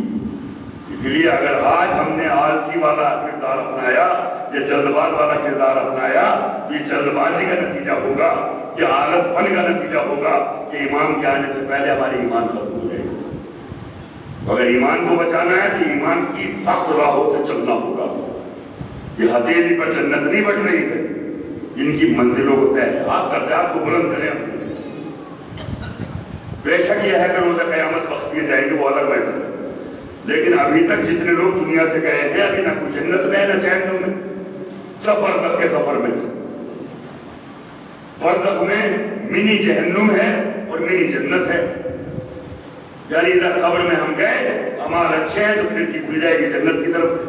اس لیے اگر آج ہم نے آلسی والا کردار اپنایا یا جلد باز والا کردار اپنایا تو یہ جلد بازی کا نتیجہ ہوگا، یہ آلس پن کا نتیجہ ہوگا کہ امام کے آنے سے پہلے ہماری ایمان ختم ہو جائے گا۔ اگر ایمان کو بچانا ہے تو ایمان کی سخت راہوں سے چلنا ہوگا۔ یہ ہتھیلی پر جنت نہیں بڑھ رہی ہے، ان کی منزلوں کو طے ہے۔ آپ درجات کو بلند کریں اپنے، بے شک یہ ہے کہ روز قیامت بخت دیے جائیں گے، وہ الگ میٹر ہے، لیکن ابھی تک جتنے لوگ دنیا سے گئے ہیں ابھی نہ کچھ جنت میں نہ جہنم میں، سب برزخ کے سفر میں۔ برزخ میں منی جہنم ہے اور منی جنت ہے. یعنی ادھر قبر میں ہم گئے، اعمال اچھے ہیں تو کھڑکی کھل جائے گی جنت کی طرف سے،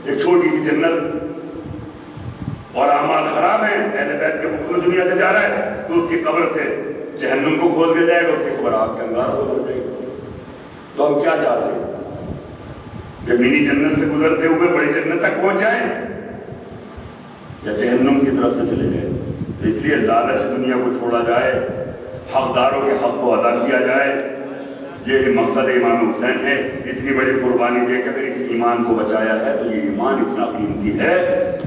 ایک چھوٹی سی جنت. اور اعمال خراب ہیں، اہل بیت کے مخلوق دنیا سے جا رہا ہے تو اس کی قبر سے جہنم کو کھول دیا جائے گا، اس کی قبر آگ کے انگار کو گزر جائے گی. تو ہم کیا چاہتے ہیں کہ منی جنت سے گزرتے ہوئے بڑی جنت تک پہنچ جائیں یا جہنم کی طرف سے چلے جائیں؟ اس لیے لالچ دنیا کو چھوڑا جائے، حقداروں کے حق کو ادا کیا جائے. یہ مقصد امام حسین ہے. اتنی بڑی قربانی دے کے اگر اس ایمان کو بچایا ہے تو یہ ایمان اتنا قیمتی ہے،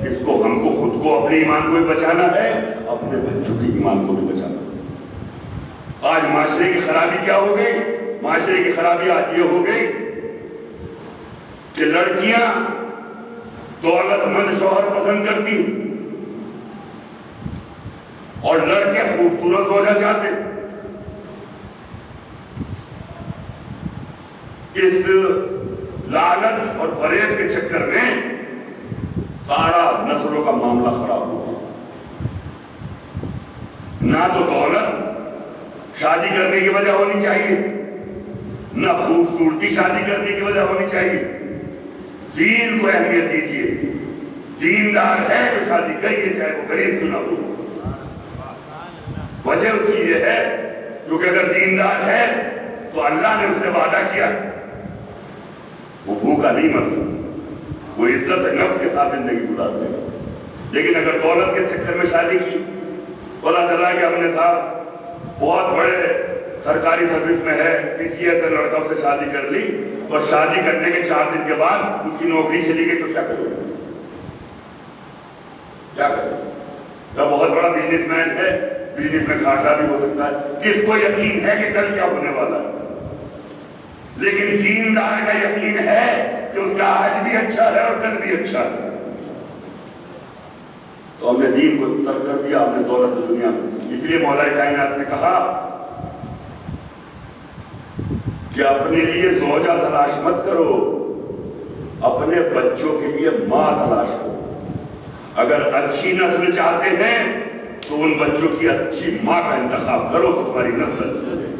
اس کو ہم کو خود کو اپنے ایمان کو بھی بچانا ہے، اپنے بچوں کے ایمان کو بھی بچانا ہے. آج معاشرے کی خرابی کیا ہو گئی؟ معاشرے کی خرابی آج یہ ہو گئی کہ لڑکیاں دولت مند شوہر پسند کرتی اور لڑکے خوبصورت ہونا چاہتے. اس لالچ اور فریب کے چکر میں سارا نسلوں کا معاملہ خراب ہو گیا. نہ تو دولت شادی کرنے کی وجہ ہونی چاہیے، نہ خوبصورتی شادی کرنے کی وجہ ہونی چاہیے. دین کو اہمیت دیجیے. دیندار ہے تو شادی کریے چاہے وہ غریب کیوں نہ ہو. وجہ اس کی یہ ہے کیونکہ اگر دیندار ہے تو اللہ نے اس سے وعدہ کیا وہ بھوکا نہیں مرتا، وہ عزت نفس کے ساتھ زندگی گزار دے گا. لیکن اگر دولت کے چکر میں شادی کی، پتا چلا کہ ہم نے صاحب بہت بڑے سرکاری سروس میں ہے، پی سی ایس سے لڑکا سے شادی کر لی اور شادی کرنے کے 4 دن کے بعد اس کی نوکری چلی گئی، تو کیا کرو؟ کیا کرو؟ وہ بہت بڑا بزنس مین ہے، بزنس میں گھاٹا بھی ہو سکتا ہے، کس کو یقین ہے کہ کل کیا ہونے والا ہے؟ لیکن دیندار کا یقین ہے کہ اس کا آج بھی اچھا ہے اور کل بھی اچھا ہے. تو ہم نے دین کو ترک کر دیا، ہم نے دولت دنیا میں. اس لیے مولا کائنات نے کہا کہ اپنے لیے زوجہ تلاش مت کرو، اپنے بچوں کے لیے ماں تلاش کرو. اگر اچھی نسل چاہتے ہیں تو ان بچوں کی اچھی ماں کا انتخاب کرو تو تمہاری نسل اچھی ہو جائے.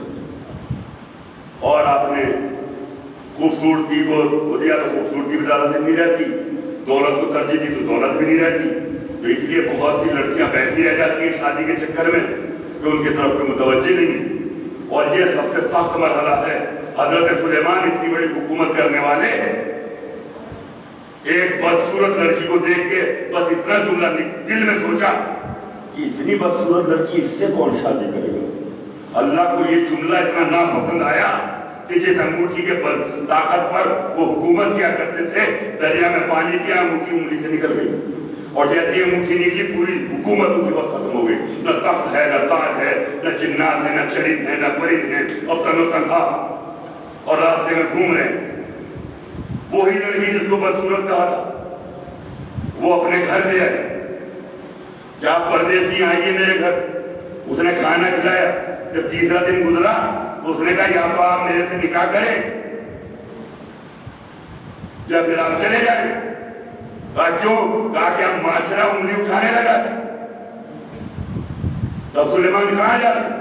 اور آپ نے خوبصورتی کو دیا تو خوبصورتی بھی زیادہ دن نہیں رہتی، دولت کو ترجیح دی تو دولت بھی نہیں رہتی. تو اس لیے بہت سی لڑکیاں بیٹھی رہ جاتی ہیں شادی کے چکر میں کہ ان کی طرف کوئی متوجہ نہیں. اور یہ سب سے سخت مرحلہ ہے. حضرت سلیمان اتنی بڑی حکومت کرنے والے ایک بدصورت لڑکی کو دیکھ کے بس اتنا جملہ دل میں سوچا کہ اتنی بدصورت لڑکی اس سے کون شادی کرے گا. اللہ کو یہ جملہ اتنا ناپسند آیا کہ جس انگوٹھی کے طاقت پر وہ حکومت کیا کرتے تھے، دریا میں پانی پیا انگوٹھی انگلی سے نکل گئی، اور جیسے انگوٹھی نکلی پوری حکومت ان کی وقت ختم ہو گئی. نہ تخت ہے، نہ تاج ہے، نہ جنات ہے، نہ چرند ہے، نہ پرند ہے. اب تنو تنہا اور راستے میں گھوم رہے ہیں. وہی لڑکی جس کو بدصورت کہا تھا وہ اپنے گھر لے آئے کہ آپ پردیسی آئیے میرے گھر. اس نے کھانا کھلایا. جب تیسرا دن گزرا تو اس نے کہا یا تو آپ میرے سے نکاح کریں یا پھر آپ چلے جائیں. کہا کیوں؟ کہا کہ اب معاشرہ انگلی اٹھانے لگا. تب سلیمان کہاں جاتے؟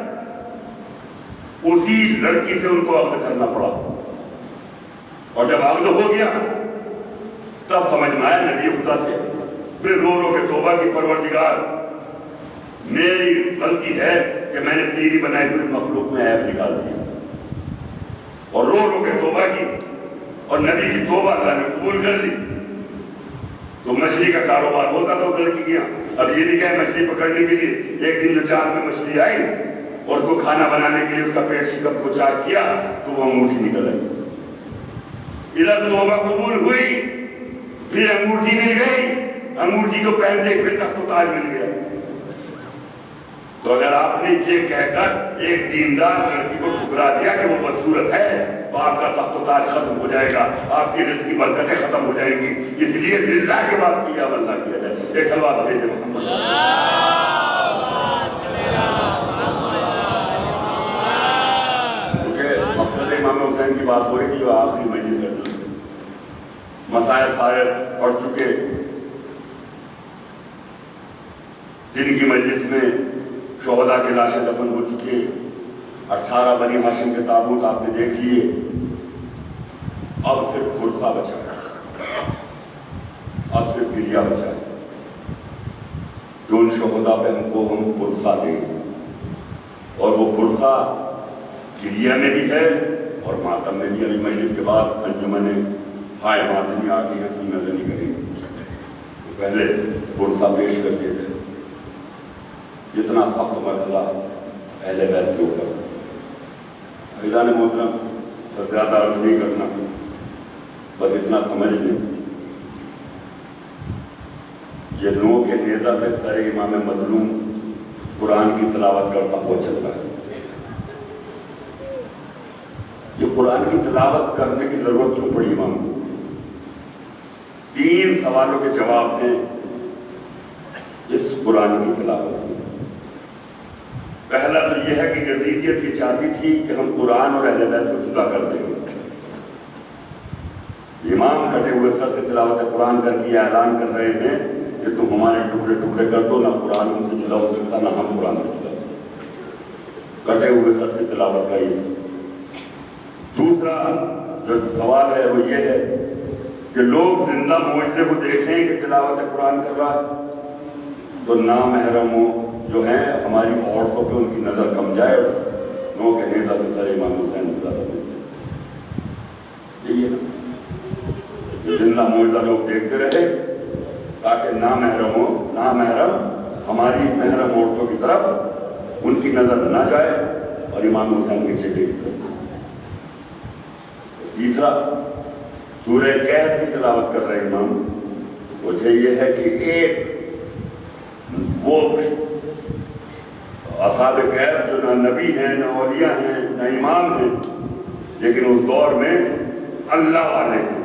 اسی لڑکی سے ان کو عقد کرنا پڑا. اور جب عقد ہو گیا تب سمجھ میں آیا نبی خدا تھے. پھر رو رو کے توبہ کی پروردگار میری غلطی ہے کہ میں نے تیری بنائی ہوئی مخلوق میں عیب نکال دیا. اور رو رو کے توبہ کی اور نبی کی توبہ اللہ نے قبول کر لی. تو مچھلی کا کاروبار ہوتا تھا اس لڑکی کیا. اب یہ بھی کہ مچھلی پکڑنے کے لیے ایک دن جو جال میں مچھلی آئی اور اس کو کھانا بنانے کے لیے اس کا پیٹ شکم کو چاک کیا تو وہ انگوٹھی نکل آئی. ادھر توبہ قبول ہوئی، پھر انگوٹھی مل گئی. انگوٹھی کو پہنتے پھر تخت و تاج مل گیا. تو اگر آپ نے یہ کہہ کر ایک دیندار لڑکی کو ٹھکرا دیا کہ وہ بدصورت ہے تو آپ کا تخت و تاج ختم ہو جائے گا، آپ کی رزق کی برکتیں ختم ہو جائیں گی. اس لیے للہ کے بعد کیا اللہ کیا جائے. ایک سلوات بھیجے محمد. کیونکہ مقصد امام حسین کی بات ہو رہی تھی جو آخری مجلس ہے، مسائل سارے پڑھ چکے. جن کی مجلس میں شہداء کی لاشیں دفن ہو چکی، 18 بنی ہاشم کے تابوت آپ نے دیکھ لیے، اب صرف غرفہ بچا ہے، اب صرف گریہ بچا ہے کہ ان شہداء پہ ہم غرفہ دیں، اور وہ غرفہ گریہ میں بھی ہے اور ماتم میں بھی۔ ابھی مجلس کے بعد انجمن ہائے ماتمی آ کے ہنسی نظری کریں، پہلے غرفہ پیش کر دیے تھے۔ جتنا سخت مرحلہ اہل بیت کے اوپر، عزیزان محترم، بس زیادہ عرض نہیں کرنا، بس اتنا سمجھ لیں یہ 9 کے نیزہ پہ سر امام مظلوم قرآن کی تلاوت کرتا ہوا چل رہا ہے۔ یہ قرآن کی تلاوت کرنے کی ضرورت کیوں پڑی امام کو؟ 3 سوالوں کے جواب ہیں اس قرآن کی تلاوت میں۔ پہلا تو یہ ہے کہ یزیدیت یہ چاہتی تھی کہ ہم قرآن اور اہل بیت کو جدا کر دیں گے۔ امام کٹے ہوئے سر سے تلاوت قرآن کر کے اعلان کر رہے ہیں کہ تم ہمارے ٹکڑے ٹکڑے کر دو، نہ قرآن ہم سے جدا ہو سکتا نہ ہم قرآن سے جدا ہو سکتے۔ کٹے ہوئے سر سے تلاوت کا یہ۔ دوسرا جو سوال ہے وہ یہ ہے کہ لوگ زندہ معجزے کو دیکھیں کہ تلاوت قرآن کر رہا ہے تو نامحرموں جو ہیں ہماری عورتوں پہ ان کی نظر کم جائے، 9 کے نیزہ سے سر امام حسین زیادہ یہی ہے نا، زندہ معجزہ لوگ دیکھتے رہے تاکہ نامحرم ہماری محرم عورتوں کی طرف ان کی نظر نہ جائے اور امام حسین کے چہرے کی طرف۔ تیسرا سورہ کہف کی تلاوت کر رہے امام، وجہ یہ ہے کہ ایک وہ اصحاب کہف جو نہ نبی ہیں نہ اولیاء ہیں نہ امام ہیں، لیکن اس دور میں اللہ والے ہیں،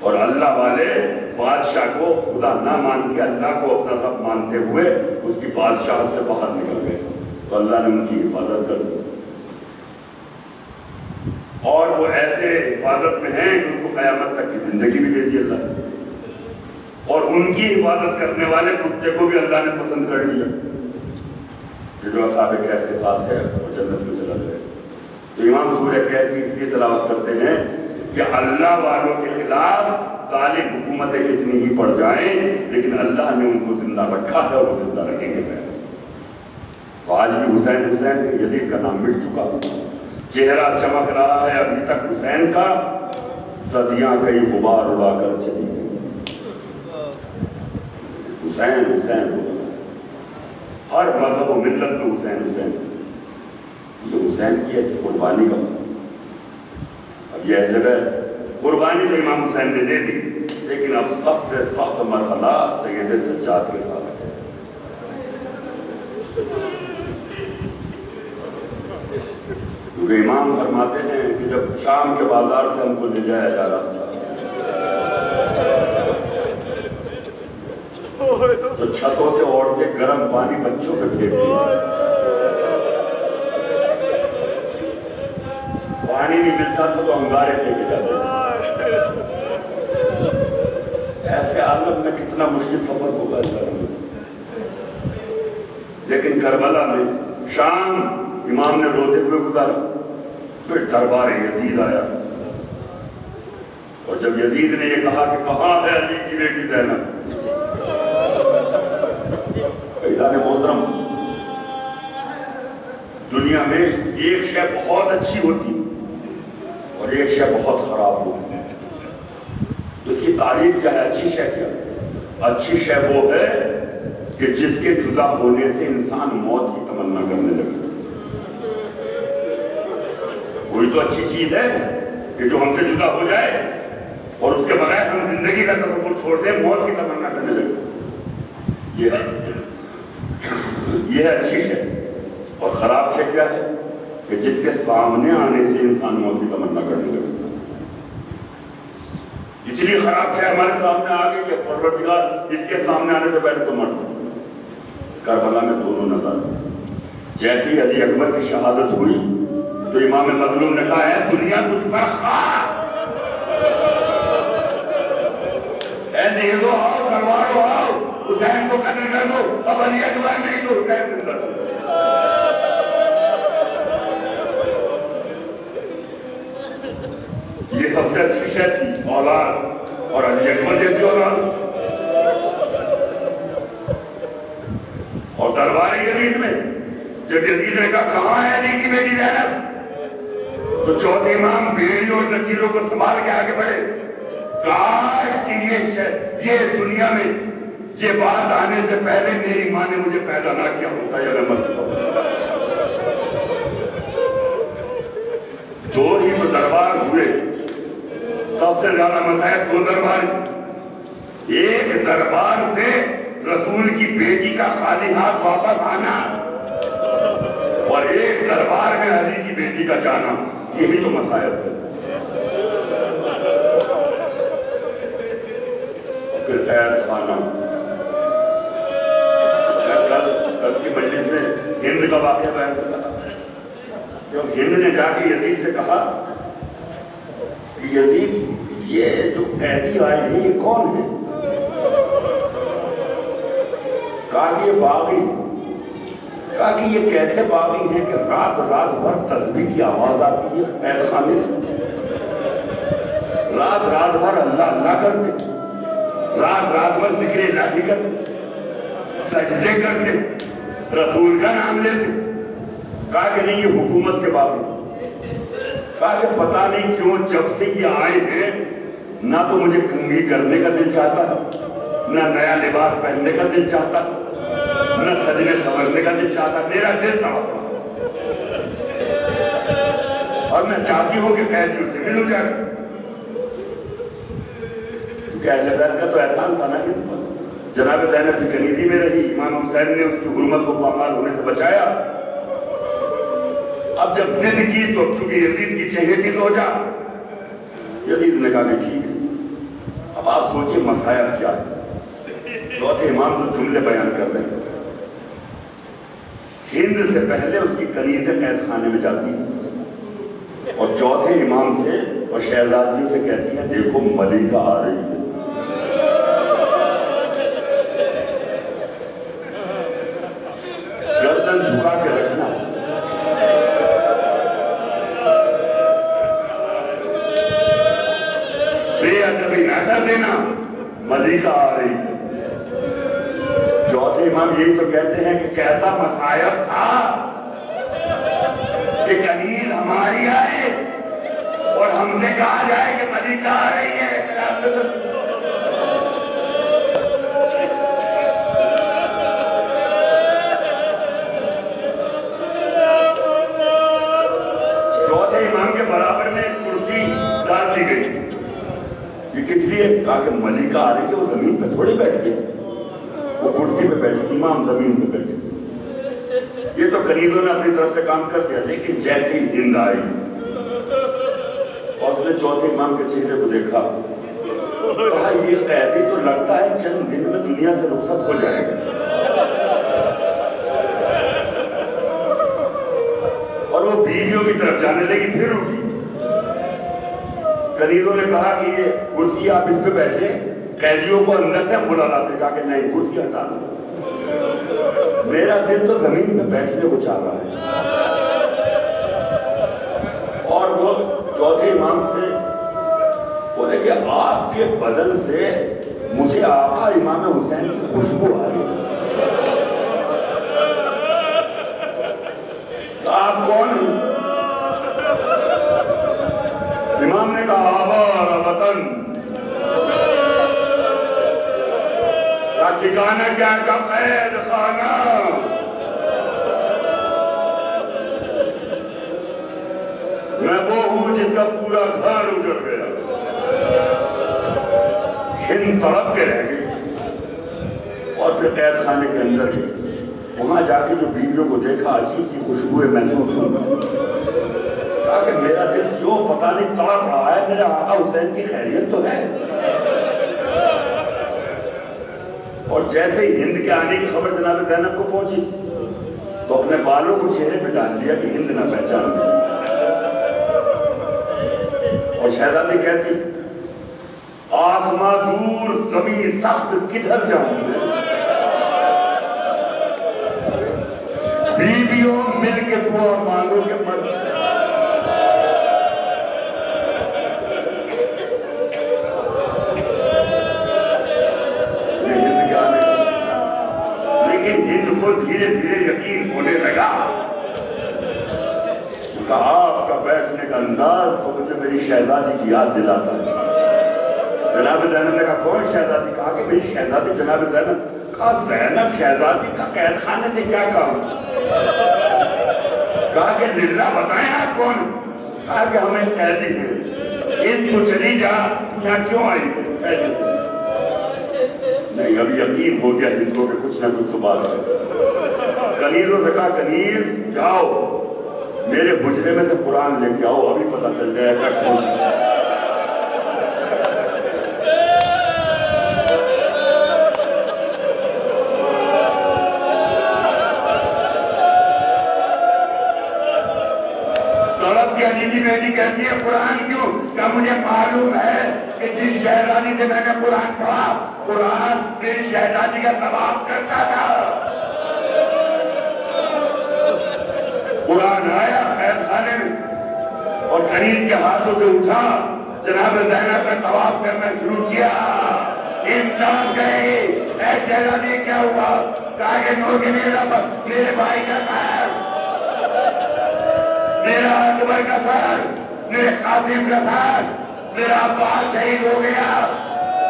اور اللہ والے بادشاہ کو خدا نہ مان کے اللہ کو اپنا رب مانتے ہوئے اس کی بادشاہت سے باہر نکل گئے، تو اللہ نے ان کی حفاظت کر دی، اور وہ ایسے حفاظت میں ہیں کہ ان کو قیامت تک کی زندگی بھی دے دی اللہ نے، اور ان کی حفاظت کرنے والے کتے کو بھی اللہ نے پسند کر لیا کہ جو اصحاب کہف کے ساتھ ہے وہ جنت میں چلا جائے۔ تو امام سورہ کہف کی اس لیے تلاوت کرتے ہیں کہ اللہ والوں کے خلاف ظالم حکومتیں کتنی ہی پڑ جائیں لیکن اللہ نے ان کو زندہ رکھا ہے اور وہ زندہ رکھیں گے۔ تو آج بھی حسین ہے، یزید کا نام مٹ چکا، چہرہ چمک رہا ہے ابھی تک حسین کا، صدیاں کئی غبار اڑا کر چلی گئی۔ حسین حسین ہر مذہب و ملت میں حسین، یہ حسین کی ایسی قربانی کا، اب یہ جگہ قربانی تو امام حسین نے دے دی، لیکن اب سب سے سخت مرحلہ سید سجاد کے ساتھ ہے۔ کیونکہ امام فرماتے ہیں کہ جب شام کے بازار سے ہم کو لے جایا جا رہا تھا تو چھتوں سے عورتیں گرم پانی بچوں پہ پھینک دی، پانی نہیں ملتا تھا تو انگارے پھینکے جاتے تھے۔ ایسے عالم میں کتنا مشکل سفر ہوگا، لیکن کربلا میں شام امام نے روتے ہوئے گزارا، پھر دربار یزید آیا، اور جب یزید نے یہ کہا کہ کہاں ہے علی کی بیٹی زینب، عزیزان محترم، دنیا میں ایک شے بہت اچھی ہوتی اور ایک شے بہت خراب ہوتی، اس کی تعریف کیا ہے؟ اچھی شے کیا؟ اچھی شے وہ ہے کہ جس کے جدا ہونے سے انسان موت کی تمنا کرنے لگے۔ کوئی تو اچھی چیز ہے کہ جو ہم سے جدا ہو جائے اور اس کے بغیر ہم زندگی کا تصور چھوڑ دیں، موت کی تمنا کرنے لگے، یہ ہے اچھی شے۔ اور خراب شے کیا ہے؟ کہ جس کے سامنے آنے سے انسان موت کی تمنا کرنے لگے۔ اتنی خراب شے ہمارے سامنے آ گئی کہ پروردگار اس کے سامنے آنے سے پہلے تو مر گئے۔ کربلا میں دونوں نظر، جیسی علی اکبر کی شہادت ہوئی تو امام مظلوم نے کہا ہے دنیا تجھ پر خواہ، اے نیزو آؤ، تلوارو آؤ، حسین کو قتل کر دو، اب علی اکبر نہیں تو حسین کو کر دو۔ یہ سب سے اچھی شے تھی اولاد، اور علی اکبر جیسی اولاد۔ اور دربار یزید میں جب یزید نے کہا کہاں ہے علی کی بیٹی زینب، تو چوتھے امام بیڑیوں اور زنجیروں کو سنبھال کے آگے بڑھے، کاش کہ یہ دنیا میں یہ بات آنے سے پہلے میری ماں نے مجھے پیدا نہ کیا ہوتا یا میں مر چکا ہوتا۔ دو ہی تو دربار ہوئے، سب سے زیادہ مصائب دو دربار، ایک دربار سے رسول کی بیٹی کا خالی ہاتھ واپس آنا، اور ایک دربار میں علی کی بیٹی کا جانا، یہی تو مصائب ہے۔ پھر قید خانہ، میں کل کی مجلس میں ہند کا واقعہ بیان کرتا تھا، جب ہند نے جا کے یزید سے کہا کہ یزید یہ جو قیدی آئے ہیں یہ کون ہیں؟ کہا کہ یہ باغی، کہا کہ یہ کیسے باغی ہیں کہ رات رات بھر تسبیح کی آواز آتی ہے قید خانے سے، رات رات بھر اللہ اللہ کرتے، رات رات بھر ذکر الہی کرتے، سجدے کرتے، رسول کا نام لیتے۔ کہا کہ نہیں یہ حکومت کے باغی، کہا کہ پتہ نہیں کیوں جب سے یہ آئے ہیں نہ تو مجھے کنگھی کرنے کا دل چاہتا ہے، نہ نیا لباس پہننے کا دل چاہتا، نہ سجنے سنورنے کا دل چاہتا، میرا دل تڑپ رہا اور میں چاہتی ہوں کہ قیدیوں سے ملوں جا کر۔ کیونکہ اہل بیت کا تو احسان تھا نا ہند پر، جناب زینب کی کنیزی میں رہی، امام حسین نے اس کی حرمت کو پامال ہونے سے بچایا۔ اب جب ضد کی تو چونکہ یزید کی چہیتی تو ہو جا، یزید نے کہا کہ ٹھیک ہے۔ اب آپ سوچیں مصائب کیا ہے، چوتھے امام جو جملے بیان کر رہے ہیں، ہند سے پہلے اس کی کنیزیں قید خانے میں جاتی ہیں اور چوتھے امام سے اور شہزادی سے کہتی ہیں دیکھو ملکہ آ رہی ہے۔ گردن جھکا کے رکھنا، بے ادبی نہ کر دینا، ملکہ آ رہی ہے۔ چوتھے امام یہی تو کہتے ہیں کہ کیسا مصائب تھا کہ کنیز ہماری آئے اور ہم سے کہا جائے کہ ملکہ آ رہی ہے۔ چوتھے امام کے برابر میں ایک کرسی ڈال دی گئی، یہ کس لیے؟ کہا کہ ملکہ آ رہی ہے، وہ زمین پہ تھوڑے بیٹھ گئے، وہ کرسی پہ بیٹھے، امام زمین پہ بیٹھے۔ یہ تو کنیزوں نے اپنی طرف سے کام کر دیا، لیکن جیسے ہی ہند آئی اور اس نے چوتھے امام کے چہرے کو دیکھا، کہا یہ قیدی تو لگتا ہے چند دن میں دنیا سے رخصت ہو جائے گا۔ اور وہ بیویوں کی طرف جانے لگی، پھر رکی۔ کنیزوں نے کہا کہ یہ کرسی آپ اس پہ بیٹھے، قیدیوں کو اندر سے بلا لاتے، کہا کہ نہیں کرسی ہٹا دو، میرا دل تو زمین پہ بیٹھنے کو چاہ رہا ہے۔ اور وہ چوتھے امام سے بولے کہ آپ کے بدن سے مجھے آقا امام حسین کی خوشبو آ رہی ہے، آپ کون ہیں؟ امام نے کہا آبا وطن، ٹھکانہ کیا کا قید خانہ، میں وہ ہوں جس کا پورا گھر اجڑ گیا۔ ہند تڑپ کے رہ گئی اور پھر قید خانے کے اندر گئی، وہاں جا کے جو بیویوں کو دیکھا عجیب سی خوشبوئیں محسوس ہوئی، کہا کہ میرا دل کیوں پتہ نہیں تڑپ رہا ہے، میرے آقا حسین کی خیریت تو ہے۔ اور جیسے ہی ہند کے آنے کی خبر جناب زینب کو پہنچی تو اپنے بالوں کو چہرے پہ ڈال لیا کہ ہند نہ پہچان دے، اور شہزادی کہتی آسماں دور زمین سخت کدھر جاؤں میں، دیکھو اور مانو کہ مر لیکن ہند کو دھیرے دھیرے یقین ہونے لگا. کہا آپ کا بیٹھنے کا انداز تو مجھے میری شہزادی کی یاد دلاتا ہے. جناب زینب نے کہا کون شہزادی؟ کہا کہ میری شہزادی جناب زینب. کہا زینب شہزادی کا قید خانے سے کیا کام؟ کہا کہ للہ بتائیں آپ کون؟ کہا کہ ہمیں قیدی ہیں. ان تو چلی جا، تو یہاں کیوں آئی؟ قیدی نہیں. ابھی یقین ہو گیا ہند کو کہ کچھ نہ کچھ تو بات ہے. کنیزوں سے کہا کنیز جاؤ میرے حجرے میں سے قرآن لے کے آؤ، ابھی پتہ چل جائے گا کون. بیٹی کہتی ہے قرآن کیوں؟ کیا مجھے معلوم ہے کہ جس شہزادی سے میں نے قرآن پڑھا، قرآن میری شہزادی کا طواف کرتا تھا. قرآن آیا قید خانے میں اور کنیز کے ہاتھوں سے اٹھا، جناب زینب کا طواف کرنا شروع کیا. انسان گئے اے شہزادی کیا ہوا؟ کہا کہ نور کے میرے بھائی کا خیر، میرا اکبر کا سر، میرے قاسم کا سر، میرا عباس شہید ہو گیا،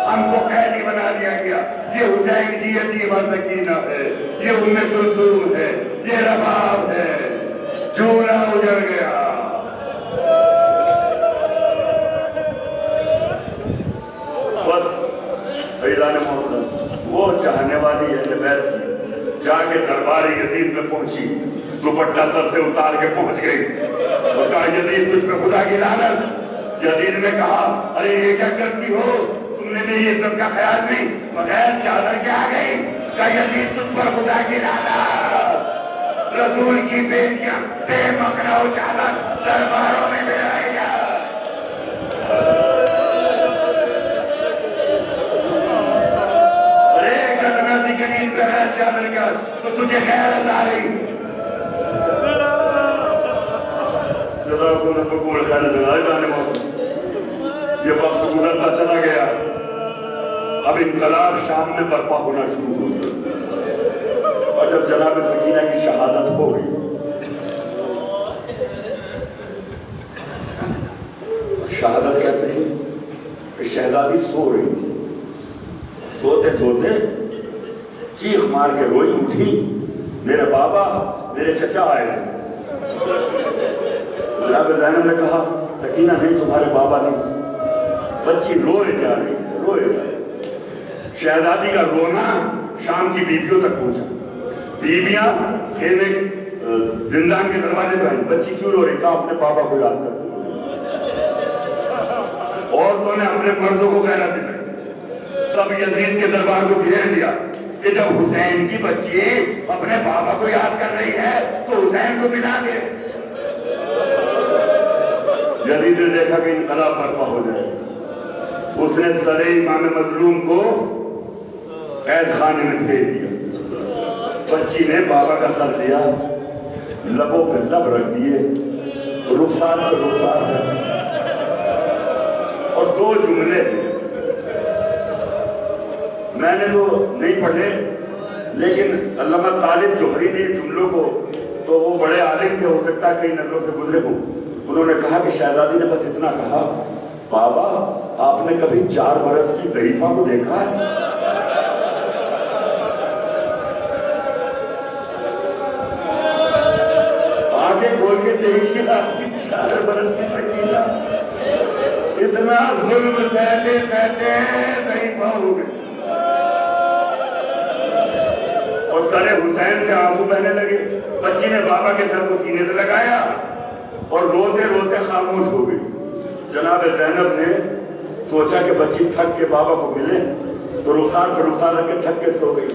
ہم کو قیدی بنا دیا گیا. یہ حسین کی یتیمہ سکینہ ہے، یہ ام کلثوم ہے، یہ رباب ہے. چولہا اجڑ گیا. بس فیضان محمد وہ چاہنے والی اہل بیت کی جا کے دربار یزید میں پہنچی، دوپٹہ سر سے اتار کے پہنچ گئی. وہ کہا یزید تجھ پہ خدا کی لعنت. یزید نے کہا ارے یہ کیا کرتی ہو؟ تم نے میری عزت کا خیال نہیں، بغیر چادر کے آ گئی. کہا یزید تجھ پر خدا کی لعنت. رسول کی بیٹیاں بے مخنہ و چادر درباروں میں بھیڑائی جا. ارے گھٹنا سی کنیز بغیر چادر کا تو تجھے غیرت آ رہی. یہ وقت گزرتا چلا گیا. اب انقلاب شام میں برپا ہونا شروع ہو گیا اور جب جناب سکینہ کی شہادت ہو گئی، شہادت کیسے کی کہ شہزادی سو رہی تھی. سوتے سوتے چیخ مار کے روئی، اٹھی، میرے بابا میرے چچا آئے ہیں. جناب زینب نے کہا سکینہ نہیں تمہارے بابا نہیں. بچی روئے جا رہی ہے، روئے جا رہی. شہزادی کا رونا شام کی بیویوں تک پہنچا. بیویاں خیمے زندان کے دروازے پہ آئیں. بچی کیوں رو رہی؟ کہا اپنے بابا کو یاد کرتے. عورتوں نے اپنے مردوں کو غیرت دلائی. سب یزید کے دربار کو گھیر لیا کہ جب حسین کی بچی اپنے بابا کو یاد کر رہی ہے تو حسین کو بلا دے. یزید نے دیکھا کہ انقلاب برپا ہو جائے. اس نے سر امام مظلوم کو قید خانے میں بھیج دیا. بچی نے بابا کا سر لیا، لبوں پہ لب رکھ دیے، رخسار پہ رخسار رکھ دیے اور دو جملے میں نے تو نہیں پڑھے لیکن علامہ طالب جوہری نے جملوں کو، تو وہ بڑے عالم تھے، ہو سکتا ہے کئی نظروں سے گزرے ہوں. انہوں نے کہا کہ شہزادی نے بس اتنا کہا بابا آپ نے کبھی 4 برس کی ضعیفہ کو دیکھا ہے؟ آنکھیں کھول کے دیکھیے آپ کی 4 برس کی سکینہ اتنا ظلم سہتے سہتے ضعیفہ ہو گئی. اور سر حسین سے آنسو بہنے لگے. بچی نے بابا کے سر کو سینے سے لگایا اور روتے روتے خاموش ہو گئی. جناب زینب نے سوچا کہ بچی تھک کے بابا کو ملے تو رخسار پہ رخسار رکھ کے تھک کے سو گئی.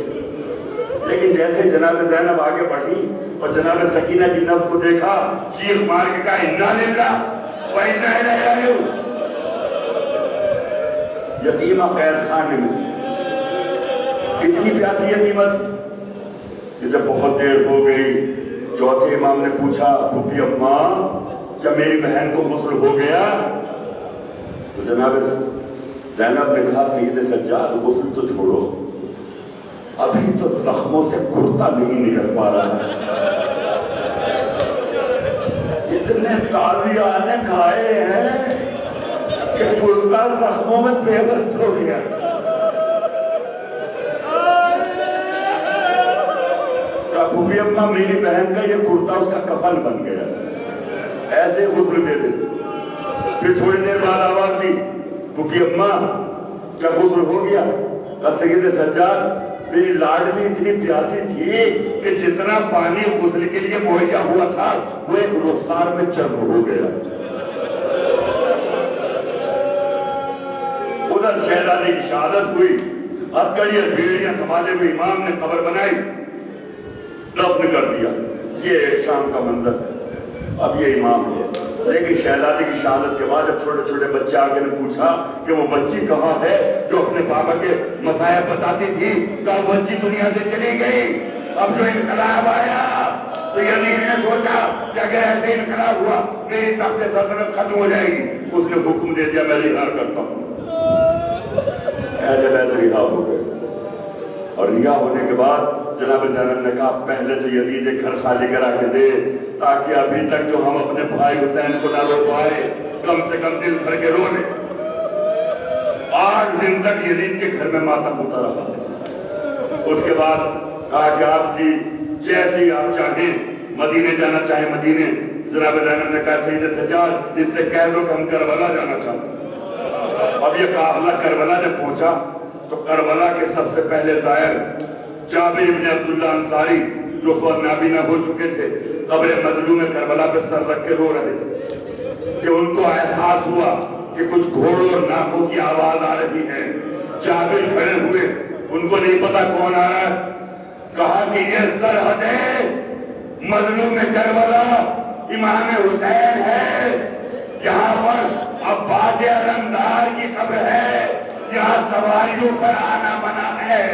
لیکن جیسے جناب زینب آگے بڑھی اور جناب سکینہ کی نبض کو دیکھا، چیخ مار کے کہا انا للہ و انا الیہ راجعون. یتیمہ قید خانے میں کتنی پیاسی یتیمہ تھی کہ جب بہت دیر ہو گئی چوتھے امام نے پوچھا پھوپھی اماں کیا میری بہن کو غسل ہو گیا؟ تو جناب زینب نے کہا سید سجاد غسل تو چھوڑو، ابھی تو زخموں سے کرتا نہیں نکل پا رہا ہے، اتنے تازیانے کھائے ہیں کہ کرتا زخموں میں پیوست ہو گیا۔ کہا پھوپھی اماں میری بہن کا یہ کرتا اس کا کفن بن گیا، ایسے غسل دے دے۔ پھر تھوڑی دیر بعد آواز دی پھوپھی اماں کیا غسل ہو گیا؟ کہا سید سجاد میری لاڈلی اتنی پیاسی تھی کہ جتنا پانی غسل کے لیے مہیا ہوا تھا وہ ایک رخسار میں چرب ہو گیا۔ ادھر شہزادی کی شہادت ہوئی، ہتھکڑیاں بھیڑیاں سنبھالے ہوئے امام نے قبر بنائی، دفن کر دیا۔ یہ شام کا منظر ہے، اب یہ امام ہے۔ لیکن شہزادی کی شہادت کے بعد جب چھوٹے چھوٹے بچے آگے نے پوچھا کہ وہ بچی کہاں ہے جو اپنے پاپا کے مصائب بتاتی تھی، کہا بچی دنیا سے چلی گئی۔ اب جو انقلاب آیا تو یزید نے سوچا کہ اگر ایسے انقلاب ہوا میری تخت سلطنت ختم ہو جائے گی، اس نے حکم دے دیا میں رہا کرتا ہوں۔ اہل بیت رہا ہو گئے، اور رہا ہونے کے بعد جناب زینب نے کہا پہلے تو یزید گھر خالی کرا کے دے تاکہ ابھی تک جو ہم اپنے بھائی حسین کو نہ رو پائے کم سے کم دل بھر کے رو لیں۔ 8 دن تک یزید کے گھر میں ماتم ہوتا رہا۔ اس کے بعد کہا کہ آپ کی جیسی آپ چاہیں، مدینے جانا چاہیں مدینے۔ جناب زینب نے کہا سید سجاد اس سے کہہ دو کہ ہم کربلا جانا چاہتے ہیں۔ اب یہ قافلہ کربلا جب پہنچا تو کربلا کے سب سے پہلے زائر جابر ابن عبداللہ انصاری جو نابینا ہو چکے تھے، قبر مظلوم کربلا پہ سر رکھ کے رو رہے تھے کہ ان کو احساس ہوا کہ کچھ گھوڑوں اور ناکوں کی آواز آ رہی ہے۔ جابر کھڑے ہوئے، ان کو نہیں پتا کون آ رہا ہے، کہا کہ یہ سرحد ہے مظلوم کربلا، امام حسین ہے، یہاں پر عباس علمدار کی قبر ہے، یہاں سواریوں پر آنا منع ہے،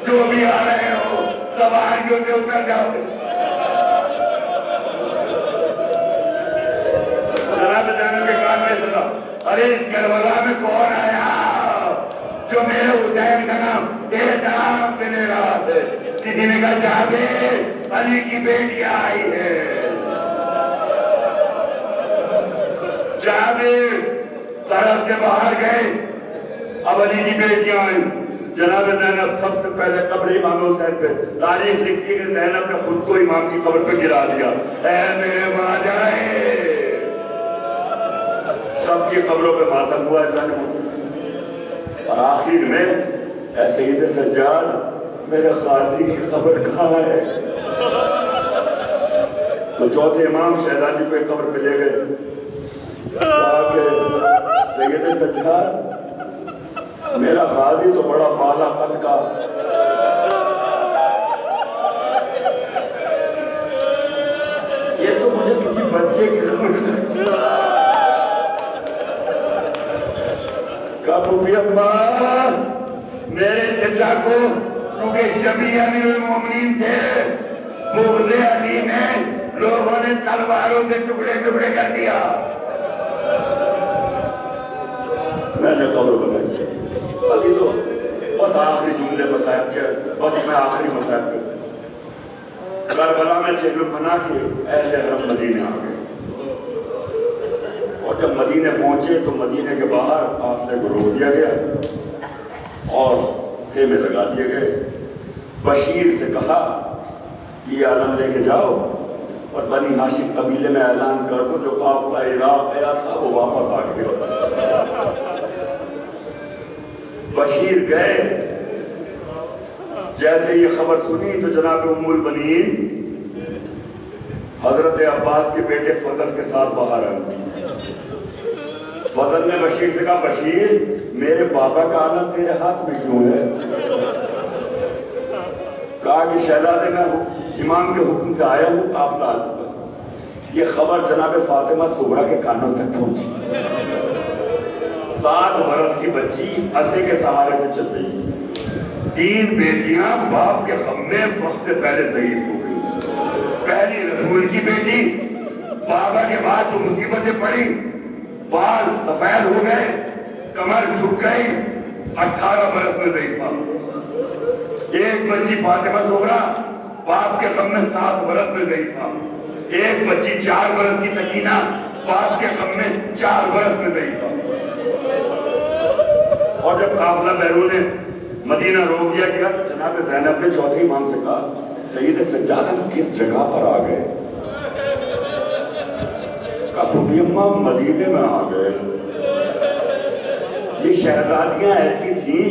جو بھی آ رہے ہو سواریوں سے اتر جاؤ۔ جناب زینب کے کان میں سنا ارے اس کربلا میں کون آیا جو میرے حسین کا نام احترام سے لے رہا ہے؟ کسی نے کہا جابر علی کی بیٹی آئی ہے۔ جابر سڑک سے باہر گئے، اب علی کی بیٹیاں آئیں۔ جناب زینب سب سے پہلے قبر امام حسین پہ تاریخ لکھتی ہے کہ زینب نے خود کو امام کی قبر پہ گرا دیا، اے میرے ماں جائے۔ سب کی قبروں پہ ماتم ہوا اور آخر میں اے سید سجاد میرے قاضی کی قبر کہاں ہے؟ تو چوتھے امام شہزادی کو ایک قبر پہ لے گئے، کہا کہ سید سجاد میرا غازی تو بڑا بالا قد کا، یہ تو مجھے کسی بچے کی خبر کہا پھوپھی اماں میرے چچا کو کیونکہ شبیہ امیر المومنین تھے، بغض علی نے لوگوں نے تلواروں سے ٹکڑے ٹکڑے کر دیا۔ میں نے قبر بنائی، ابھی تو بس آخری جملے بتایا کہ بس میں آخری مسائل پہ کربلا میں چہل و پناہ کے اہل حرم مدینے آ گئے، اور جب مدینے پہنچے تو مدینے کے باہر قافلے کو روک دیا گیا اور خیمے لگا دیے گئے۔ بشیر سے کہا یہ علم لے کے جاؤ اور بنی ہاشم قبیلے میں اعلان کر دو جو قافلہ عراق گیا تھا وہ واپس آ گیا۔ بشیر گئے، جیسے یہ خبر سنی تو جناب ام البنین حضرت عباس کے بیٹے فضل کے ساتھ باہر آئے۔ فضل نے بشیر سے کہا بشیر میرے بابا کا عالم تیرے ہاتھ میں کیوں ہے؟ کہا کہ شہزادے میں امام کے حکم سے آیا ہوں، قافلہ آ چکا۔ یہ خبر جناب فاطمہ صغرا کے کانوں تک پہنچی۔ 7 برس کی بچی عصے کے سہارے سے چل رہی، 3 بیٹیاں باپ کے غم میں وقت سے پہلے ضعیف ہو گئی۔ پہلی رسول کی بیٹی، بابا کے بعد جو مصیبتیں پڑی، بال سفید ہو گئے، کمر جھک گئی، 18 برس میں ضعیفہ۔ ایک بچی فاطمہ زہرا باپ کے غم میں 7 برس میں ضعیفہ۔ ایک بچی 4 برس کی سکینہ باپ کے غم میں 4 برس میں ضعیفہ۔ اور جب قافلہ بیرون مدینہ روک دیا گیا تو جناب زینب نے چوتھے امام سے کہا سید سجاد ہم کس جگہ پر آ گئے؟ کہا بھوبی اماں مدینے میں آ گئے۔ یہ شہزادیاں ایسی تھیں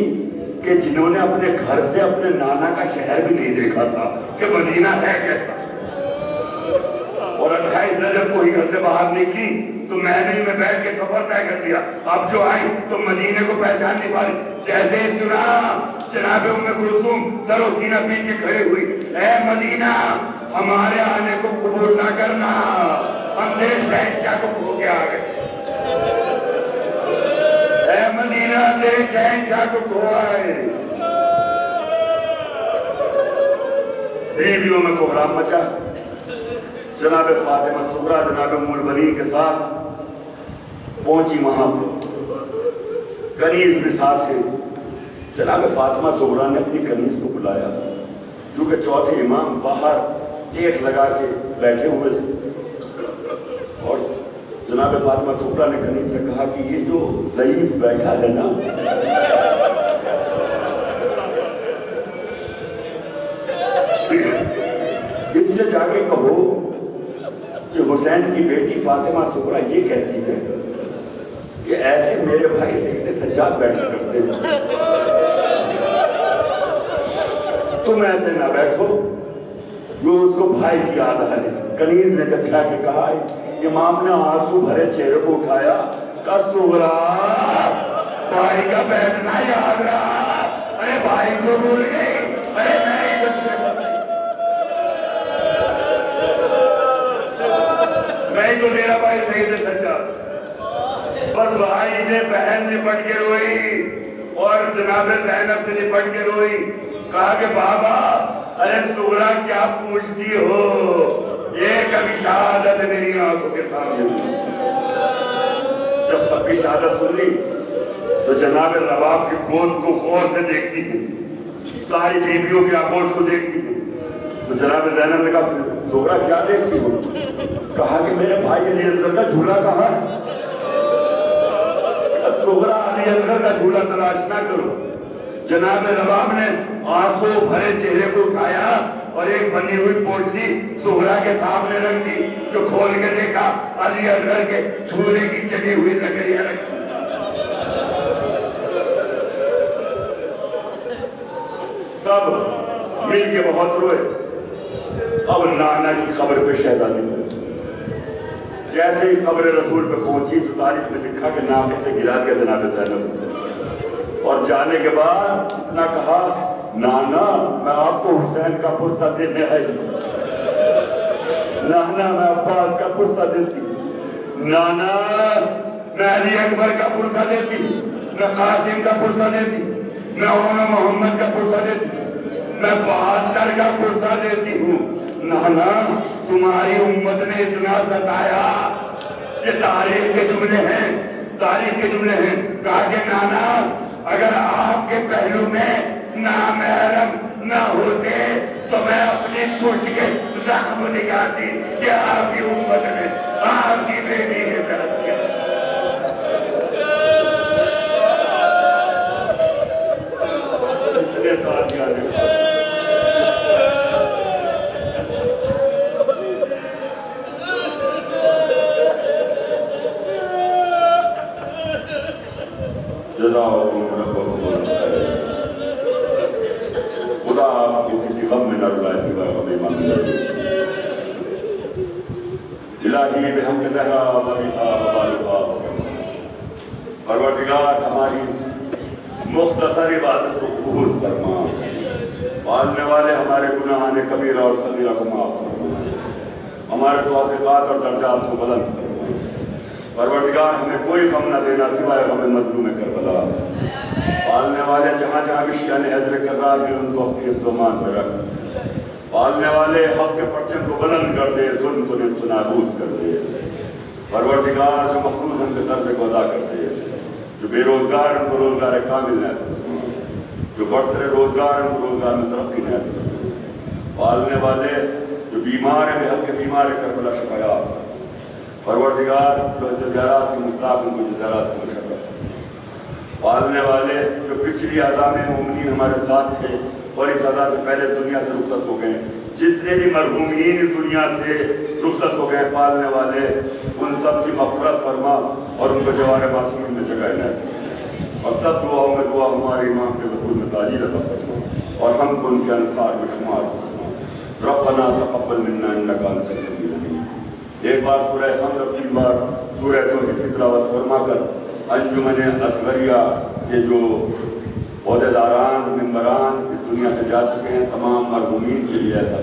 کہ جنہوں نے اپنے گھر سے اپنے نانا کا شہر بھی نہیں دیکھا تھا کہ مدینہ ہے کیسا۔ اور 28 رجب کو ہی گھر سے باہر نکلی تو محفل میں بیٹھ کے سفر طے کر دیا۔ اب جو آئی تو مدینے کو پہچان نہیں پائی۔ جیسے ہی سنا جناب ام کلثوم سر و سینہ پیٹ کے کھڑے ہوئی، اے مدینہ ہمارے آنے کو قبول نہ کرنا، ہم تیرے شہنشاہ کو کھو کے آ گئے۔ اے مدینہ تیرے شہنشاہ کو کھو آئے۔ بیویوں میں کوہرام مچا۔ جناب فاطمہ زہرا جناب ام البنین کے ساتھ پہنچی وہاں پر، کنیز بھی ساتھ ہے۔ جناب فاطمہ زہرا نے اپنی کنیز کو بلایا کیونکہ چوتھے امام باہر ٹیک لگا کے بیٹھے ہوئے تھے، اور جناب فاطمہ زہرا نے کنیز سے کہا کہ یہ جو ضعیف بیٹھا ہے نا، اس سے جا کے کہو کہ حسین کی بیٹی فاطمہ زہرا یہ کہتی ہے کہ ایسے میرے بھائی سید سجاد بیٹھا کرتے ہیں، تم ایسے نہ بیٹھو، جو اس کو بھائی کی یاد آئے۔ کنیز نے جب جا کے کہا، امام نے آنسو بھرے چہرے کو اٹھایا، کہا زہرا بھائی کا بیٹھنا یاد رہا، ارے بھائی کو بھول گئی، ارے نہیں تو میرا بھائی سید سجاد۔ پر بھائی نے بہن نپٹ کے روئی اور جناب زینب سے نپٹ کے روئی، کہا کہ بابا ارے زہرا کیا پوچھتی ہو، یہ کبھی شہادت میری آنکھوں کے سامنے ہوئی۔ جب سب کی شہادت سن لی تو جناب رباب کی گود کو غور سے دیکھتی تھی، ساری بیویوں کے آغوش کو دیکھتی تھی۔ تو جناب زینب نے کہا زہرا کیا دیکھتی ہو؟ کہا کہ میرے بھائی علی اصغر کا جھولا کہاں ہے؟ زہرا علی اصغر کا جھولا تلاش نہ کرو۔ جناب رباب نے آنسوں بھرے چہرے کو اٹھایا اور ایک بنی ہوئی پوٹلی زہرا کے سامنے رکھ دی، جو کھول کے دیکھا علی اصغر کے جھولے کی چلی ہوئی لکڑیاں رکھی۔ سب مل کے بہت روئے۔ اب نانا کی خبر پہ شہزادی پہنچی۔ جیسے ہی قبر رسول پہ پہنچی تو تاریخ میں لکھا کہ ناقے سے گرا دیا جناب زینب، اور جانے کے بعد اتنا کہا نانا میں آپ کو حسین کا پرسہ دینے آئی، نانا میں عباس کا پرسہ دیتی، نانا میں علی اکبر کا پرسہ دیتی، میں قاسم کا پرسہ دیتی، میں عمر محمد کا پرسہ دیتی، میں 72 کا پرسہ دیتی ہوں۔ نانا تمہاری امت نے اتنا ستایا کہ تاریخ کے جملے ہیں، تاریخ کے جملے ہیں۔ کہا کہ نانا اگر آپ کے پہلو میں نامحرم نہ ہوتے تو میں اپنی پشت کے زخم دکھاتی کہ آپ کی امت نے آپ کی بیٹی نے غلط کیا۔ اتنے ساتھ یاد ہے خدا آپ کو کسی غم میں نہ رلائے سوائے غم ایمان میں۔ الہی بحمد لہا وبہا وبالغا، پروردگار ہماری مختصر عبادت کو قبول فرما، پالنے والے ہمارے گناہان کبیرہ اور صغیرہ کو معاف فرما، ہمارے توفیقات اور درجات کو بلند فرما۔ پروردگار ہمیں کوئی غم نہ دینا سوائے غم مظلوم کربلا۔ پالنے والے جہاں جہاں بھی شیعہ حیدر کرار ہیں ان کو اپنی اقدامات میں رکھ، پالنے والے حق کے پرچم کو بلند کر دے، ظلم کو نیست و نابود کر دے۔ پروردگار جو مخلوق ان کے قرضے کو ادا کر دے، جو بے روزگار ان کو روزگار کامل نہ دے، جو برسر روزگار ان کو روزگار میں ترقی نہ دے۔ پالنے والے جو بیمار ہیں، بے حق کے بیمار ہیں، کربلا شفایا۔ پروردگار جو جزیرات کی مستاق ان کو جزیرات کی مشرف۔ پالنے والے جو پچھلی اعضاء میں مومنین ہمارے ساتھ تھے اور اس اعضاء سے پہلے دنیا سے رخصت ہو گئے، جتنے بھی مرحومین اس دنیا سے رخصت ہو گئے، پالنے والے ان سب کی مغفرت فرما اور ان کو جوار معصومین میں جگہ نہ دے، اور سب دعاؤں میں دعا ہمارے امام کے رسول میں تاجیل عطا فرما اور ہم کو ان کے انصار میں شمار فرما۔ ربنا تقبل منا انک انت السمیع العلیم۔ ایک بار سورہ حمد اور 3 بار سورہ توحید کی تلاوت فرما کر انجمن اصغریہ کے جو عہدیداران ممبران اس دنیا سے جا چکے ہیں، تمام مرحومین کے لیے ایسا